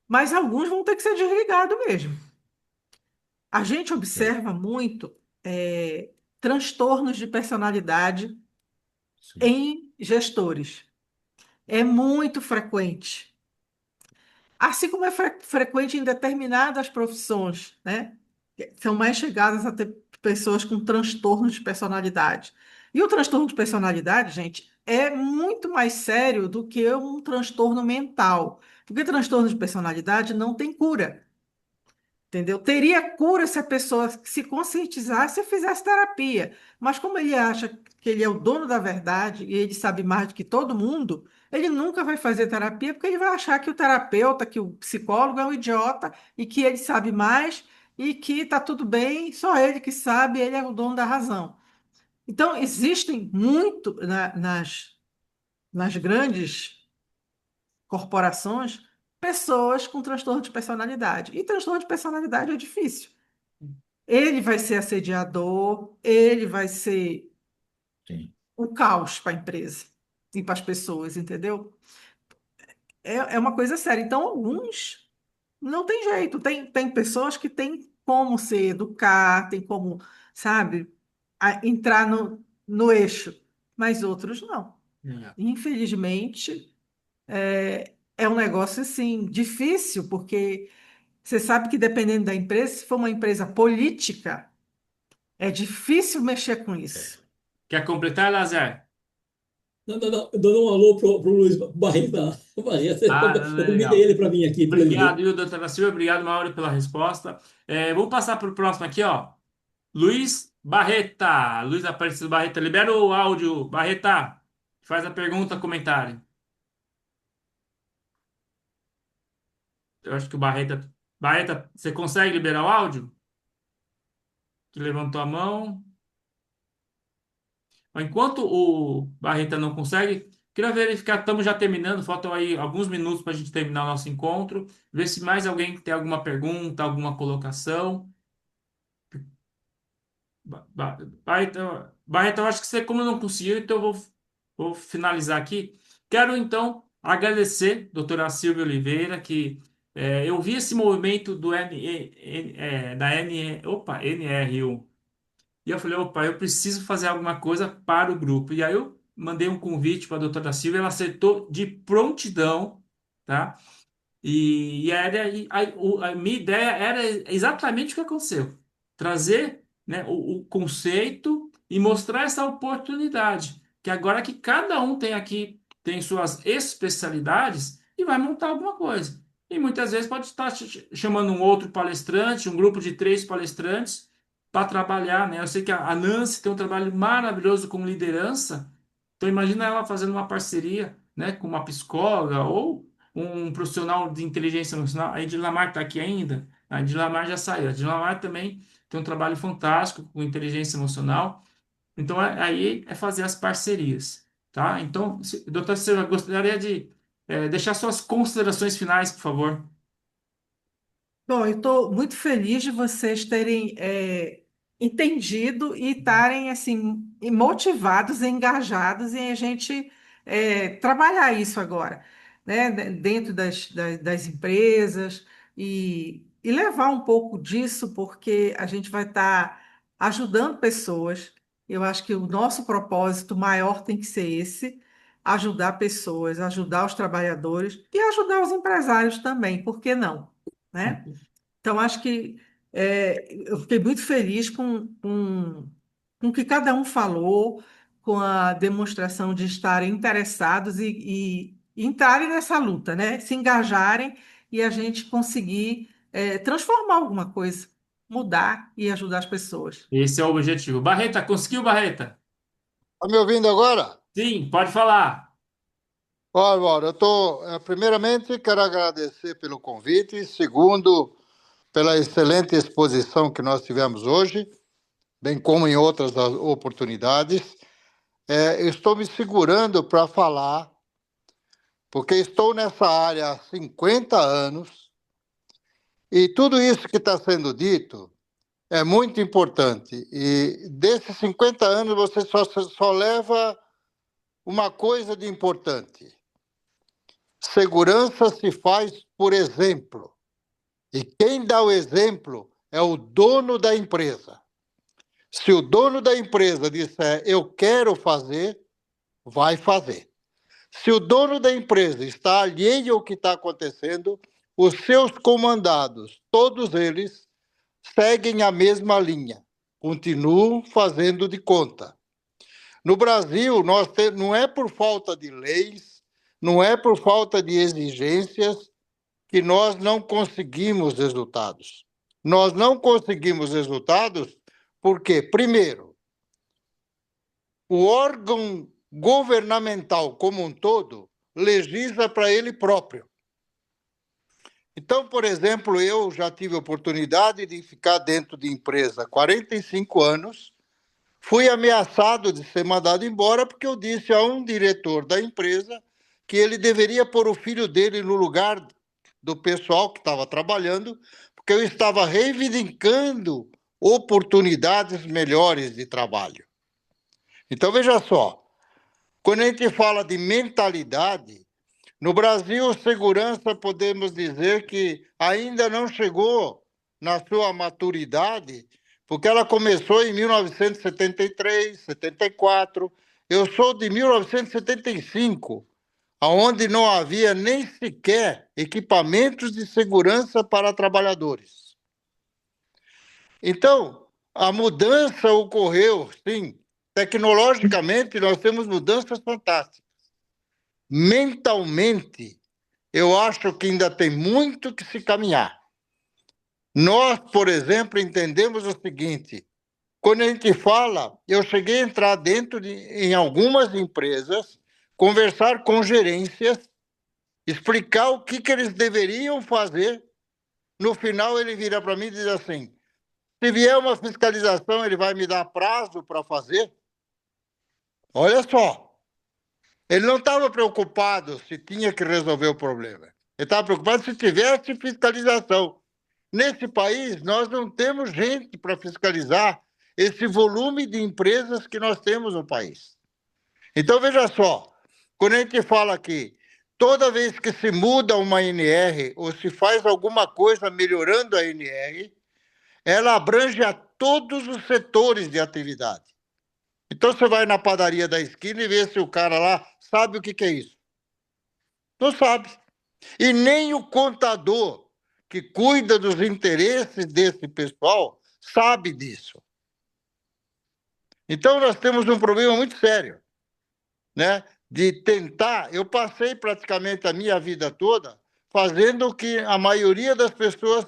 mas alguns vão ter que ser desligados mesmo. A gente É, observa muito transtornos de personalidade sim, em gestores. É muito frequente. Assim como é frequente em determinadas profissões, né? Que são mais chegadas a ter pessoas com transtornos de personalidade. E o transtorno de personalidade, gente, é muito mais sério do que um transtorno mental. Porque transtorno de personalidade não tem cura. Entendeu? Teria cura se a pessoa se conscientizasse e fizesse terapia. Mas como ele acha que ele é o dono da verdade e ele sabe mais do que todo mundo, ele nunca vai fazer terapia porque ele vai achar que o terapeuta, que o psicólogo é um idiota e que ele sabe mais e que está tudo bem, só ele que sabe, ele é o dono da razão. Então, existem muito nas grandes corporações pessoas com transtorno de personalidade. E transtorno de personalidade é difícil. Ele vai ser assediador, ele vai ser sim. um caos para a empresa e para as pessoas, entendeu? É uma coisa séria. Então, alguns não tem jeito. Tem pessoas que têm como se educar, tem como, sabe, entrar no eixo, mas outros não. É. Infelizmente, é um negócio assim difícil, porque você sabe que dependendo da empresa, se for uma empresa política, é difícil mexer com isso. Quer completar, Lazar? Não, não, não. Eu dou um alô pro Luiz Barreto. Barreto, Ah, eu convidei legal. ele para vir aqui, para ele Obrigado, ver. viu, doutora Silvia? Obrigado, Mauro, pela resposta. Vamos passar para o próximo aqui, ó. Luiz Barreta. Luiz Aparecido Barreta. Libera o áudio, Barreta. Faz a pergunta, comentário. Eu acho que o Barreta. Barreta, você consegue liberar o áudio? Que levantou a mão. Enquanto o Barreta não consegue, queria verificar, estamos já terminando, faltam aí alguns minutos para a gente terminar o nosso encontro, ver se mais alguém tem alguma pergunta, alguma colocação. Barreta, eu acho que você, como não conseguiu, então vou finalizar aqui. Quero, então, agradecer, doutora Silvia Oliveira, que eu vi esse movimento da NR1. E eu falei, opa, eu preciso fazer alguma coisa para o grupo. E aí eu mandei um convite para a doutora Silvia, ela aceitou de prontidão, tá? A minha ideia era exatamente o que aconteceu. Trazer, né, o conceito e mostrar essa oportunidade. Que agora que cada um tem aqui, tem suas especialidades e vai montar alguma coisa. E muitas vezes pode estar chamando um outro palestrante, um grupo de 3 palestrantes, para trabalhar, né? Eu sei que a Nancy tem um trabalho maravilhoso com liderança, então imagina ela fazendo uma parceria, né, com uma psicóloga ou um profissional de inteligência emocional. A Edilamar está aqui ainda? A Edilamar já saiu. A Edilamar também tem um trabalho fantástico com inteligência emocional. Então, aí é fazer as parcerias, tá? Então, doutor Silva, gostaria de deixar suas considerações finais, por favor. Bom, eu estou muito feliz de vocês terem entendido e estarem assim motivados e engajados em a gente trabalhar isso agora, né, dentro das empresas e levar um pouco disso, porque a gente vai estar ajudando pessoas. Eu acho que o nosso propósito maior tem que ser esse, ajudar pessoas, ajudar os trabalhadores e ajudar os empresários também, por que não? Né? Então, acho que eu fiquei muito feliz com o que cada um falou, com a demonstração de estarem interessados e entrarem nessa luta, né? Se engajarem e a gente conseguir transformar alguma coisa, mudar e ajudar as pessoas. Esse é o objetivo. Barreta, conseguiu, Barreta? Tá me ouvindo agora? Sim, pode falar. Olha, Mauro, primeiramente quero agradecer pelo convite, segundo, pela excelente exposição que nós tivemos hoje, bem como em outras oportunidades. Estou me segurando para falar, porque estou nessa área há 50 anos e tudo isso que está sendo dito é muito importante. E desses 50 anos você só leva uma coisa de importante. Segurança se faz por exemplo. E quem dá o exemplo é o dono da empresa. Se o dono da empresa disser eu quero fazer, vai fazer. Se o dono da empresa está alheio ao que está acontecendo, os seus comandados, todos eles, seguem a mesma linha. Continuam fazendo de conta. No Brasil, não é por falta de leis, não é por falta de exigências que nós não conseguimos resultados. Nós não conseguimos resultados porque, primeiro, o órgão governamental como um todo legisla para ele próprio. Então, por exemplo, eu já tive a oportunidade de ficar dentro de empresa há 45 anos, fui ameaçado de ser mandado embora porque eu disse a um diretor da empresa que ele deveria pôr o filho dele no lugar do pessoal que estava trabalhando, porque eu estava reivindicando oportunidades melhores de trabalho. Então, veja só, quando a gente fala de mentalidade, no Brasil, segurança, podemos dizer que ainda não chegou na sua maturidade, porque ela começou em 1973, 74. Eu sou de 1975, onde não havia nem sequer equipamentos de segurança para trabalhadores. Então, a mudança ocorreu, sim. Tecnologicamente, nós temos mudanças fantásticas. Mentalmente, eu acho que ainda tem muito que se caminhar. Nós, por exemplo, entendemos o seguinte: quando a gente fala, eu cheguei a entrar em algumas empresas, conversar com gerências, explicar o que eles deveriam fazer. No final, ele vira para mim e diz assim: se vier uma fiscalização, ele vai me dar prazo para fazer? Olha só. Ele não estava preocupado se tinha que resolver o problema. Ele estava preocupado se tivesse fiscalização. Nesse país, nós não temos gente para fiscalizar esse volume de empresas que nós temos no país. Então, veja só, quando a gente fala aqui, toda vez que se muda uma NR ou se faz alguma coisa melhorando a NR, ela abrange a todos os setores de atividade. Então, você vai na padaria da esquina e vê se o cara lá sabe o que é isso. Não sabe. E nem o contador, que cuida dos interesses desse pessoal, sabe disso. Então, nós temos um problema muito sério, né? De tentar... Eu passei praticamente a minha vida toda fazendo o que a maioria das pessoas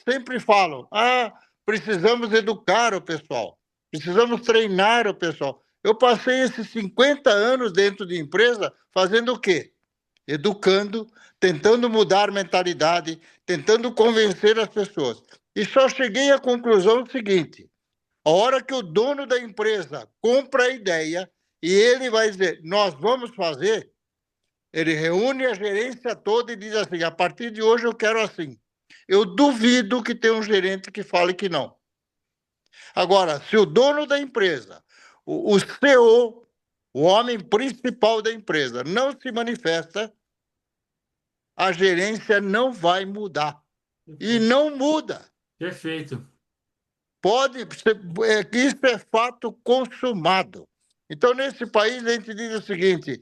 sempre falam. precisamos educar o pessoal, precisamos treinar o pessoal. Eu passei esses 50 anos dentro de empresa fazendo o quê? Educando, tentando mudar a mentalidade, tentando convencer as pessoas. E só cheguei à conclusão seguinte: a hora que o dono da empresa compra a ideia e ele vai dizer, nós vamos fazer, ele reúne a gerência toda e diz assim, a partir de hoje eu quero assim. Eu duvido que tenha um gerente que fale que não. Agora, se o dono da empresa, o CEO, o homem principal da empresa, não se manifesta, a gerência não vai mudar. E não muda. Perfeito. Pode ser, isso é fato consumado. Então, nesse país, a gente diz o seguinte,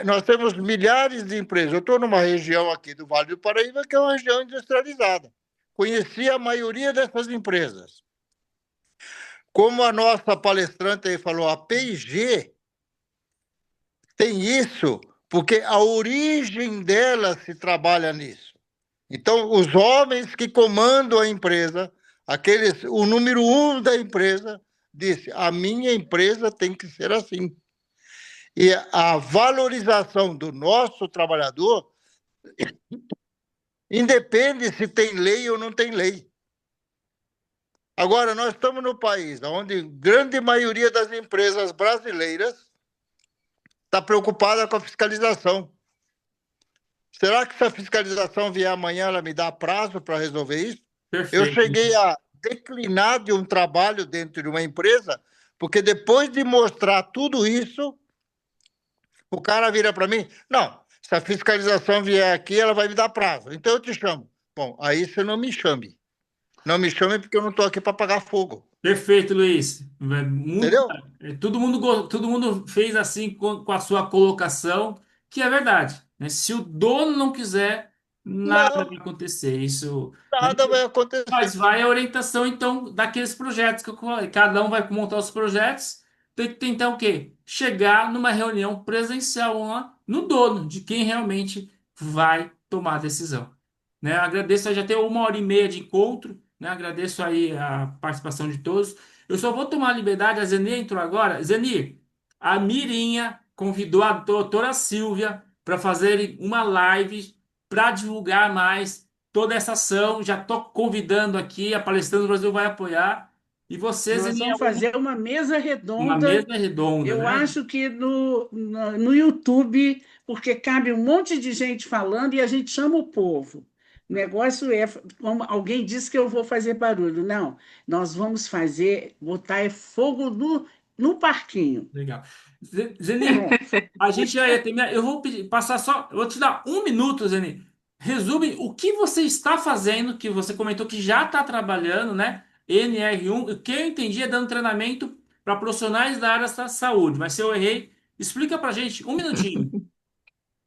nós temos milhares de empresas. Eu estou numa região aqui do Vale do Paraíba, que é uma região industrializada. Conheci a maioria dessas empresas. Como a nossa palestrante aí falou, a P&G tem isso porque a origem dela se trabalha nisso. Então, os homens que comandam a empresa, o número 1 da empresa, disse, a minha empresa tem que ser assim. E a valorização do nosso trabalhador independe se tem lei ou não tem lei. Agora, nós estamos no país onde a grande maioria das empresas brasileiras está preocupada com a fiscalização. Será que se a fiscalização vier amanhã, ela me dá prazo para resolver isso? Perfeito. Eu cheguei a declinar de um trabalho dentro de uma empresa, porque depois de mostrar tudo isso, o cara vira para mim, não, se a fiscalização vier aqui, ela vai me dar prazo, então eu te chamo. Bom, aí você não me chame. Não me chame porque eu não estou aqui para apagar fogo. Perfeito, Luiz. Entendeu? Todo mundo fez assim com a sua colocação, que é verdade, né? Se o dono não quiser, nada Não, vai acontecer. Isso, né? nada vai acontecer. Mas vai a orientação, então, daqueles projetos que eu falei. Cada um vai montar os projetos, tem que tentar o quê? Chegar numa reunião presencial lá no dono, de quem realmente vai tomar a decisão. Né? Agradeço, já tem 1 hora e meia de encontro, né? Agradeço aí a participação de todos. Eu só vou tomar a liberdade, a Zeni entrou agora. Zeni, a Mirinha convidou a doutora Silvia para fazer uma live para divulgar mais toda essa ação. Já estou convidando aqui, a Palestrando Brasil vai apoiar. E vocês, Nós vamos fazer uma mesa uma redonda. mesa redonda, Eu né? acho que no YouTube, porque cabe um monte de gente falando e a gente chama o povo. O negócio é, como alguém disse que eu vou fazer barulho. Não, nós vamos fazer, botar fogo no parquinho. Legal. Zeni, a gente já ia terminar. Eu vou passar só. Eu vou te dar 1 minuto, Zeni. Resume o que você está fazendo, que você comentou que já está trabalhando, né? NR1. O que eu entendi é dando treinamento para profissionais da área da saúde. Mas se eu errei, explica para gente. 1 minutinho.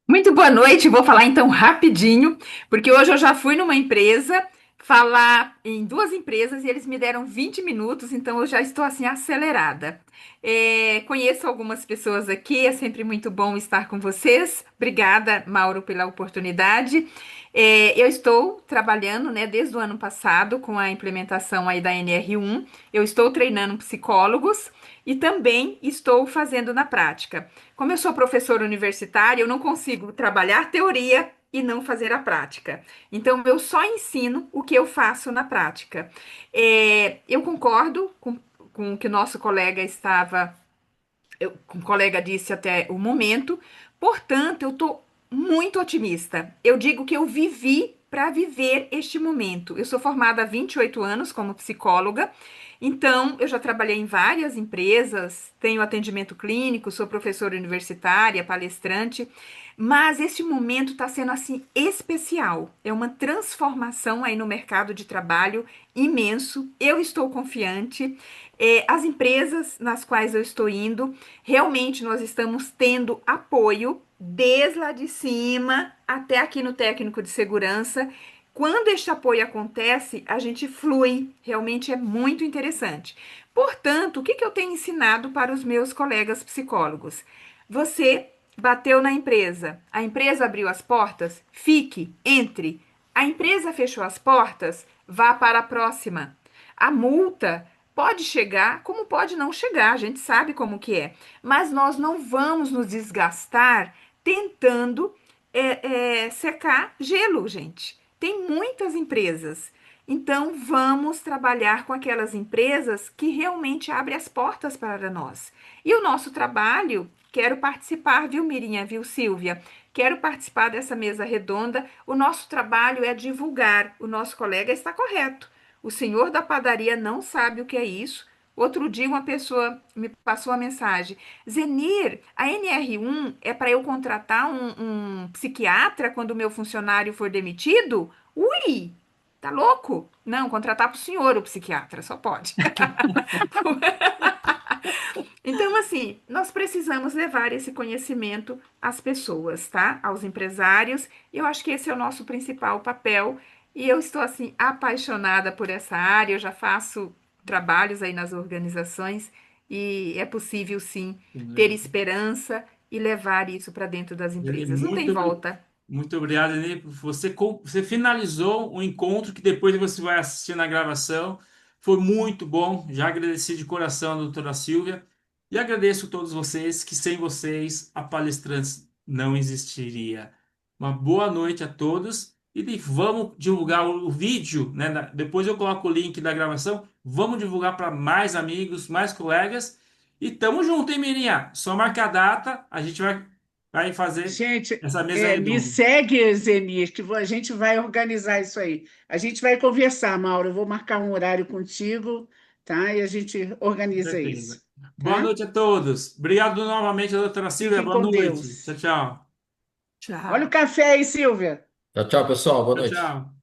Muito boa noite, vou falar então rapidinho, porque hoje eu já fui numa empresa falar em 2 empresas e eles me deram 20 minutos, então eu já estou assim acelerada. Conheço algumas pessoas aqui, é sempre muito bom estar com vocês. Obrigada, Mauro, pela oportunidade. Eu estou trabalhando, né, desde o ano passado com a implementação aí da NR1. Eu estou treinando psicólogos e também estou fazendo na prática. Como eu sou professora universitária, eu não consigo trabalhar teoria e não fazer a prática. Então, eu só ensino o que eu faço na prática. Eu concordo com o que o nosso colega o colega disse até o momento, portanto, eu estou muito otimista. Eu digo que eu vivi para viver este momento. Eu sou formada há 28 anos como psicóloga. Então, eu já trabalhei em várias empresas, tenho atendimento clínico, sou professora universitária, palestrante, mas este momento está sendo assim especial. É uma transformação aí no mercado de trabalho imenso. Eu estou confiante. As empresas nas quais eu estou indo, realmente nós estamos tendo apoio desde lá de cima até aqui no técnico de segurança. Quando este apoio acontece, a gente flui, realmente é muito interessante. Portanto, o que eu tenho ensinado para os meus colegas psicólogos? Você bateu na empresa, a empresa abriu as portas, fique, entre. A empresa fechou as portas, vá para a próxima. A multa pode chegar, como pode não chegar, a gente sabe como que é. Mas nós não vamos nos desgastar tentando secar gelo, gente. Tem muitas empresas. Então, vamos trabalhar com aquelas empresas que realmente abrem as portas para nós. E o nosso trabalho, quero participar, viu, Mirinha, viu, Silvia? Quero participar dessa mesa redonda. O nosso trabalho é divulgar. O nosso colega está correto. O senhor da padaria não sabe o que é isso. Outro dia, uma pessoa me passou a mensagem: Zenir, a NR1 é para eu contratar um psiquiatra quando o meu funcionário for demitido? Ui! Tá louco? Não, contratar para o senhor o psiquiatra, só pode. Então, assim, nós precisamos levar esse conhecimento às pessoas, tá? Aos empresários. Eu acho que esse é o nosso principal papel. E eu estou, assim, apaixonada por essa área. Eu já faço trabalhos aí nas organizações e é possível, sim, ter esperança e levar isso para dentro das Ele empresas. Não tem volta. muito obrigado, Eli. Você finalizou o encontro que depois você vai assistir na gravação. Foi muito bom. Já agradeci de coração a doutora Silvia e agradeço a todos vocês que sem vocês a Palestrantes não existiria. Uma boa noite a todos e vamos divulgar o vídeo, né? Depois eu coloco o link da gravação. Vamos divulgar para mais amigos, mais colegas e tamo junto, hein, Mirinha? Só marca a data, a gente vai fazer Gente, essa mesa me redonda. segue, Zenir, que a gente vai organizar isso aí. A gente vai conversar, Mauro. Eu vou marcar um horário contigo, tá? E a gente Com organiza certeza. isso, Boa tá? noite a todos. Obrigado novamente, doutora Silvia. Fiquem Boa com noite. Deus. Tchau, tchau. Olha o Tchau. café aí, Silvia. Tchau, tchau, pessoal. Boa Tchau, noite. tchau.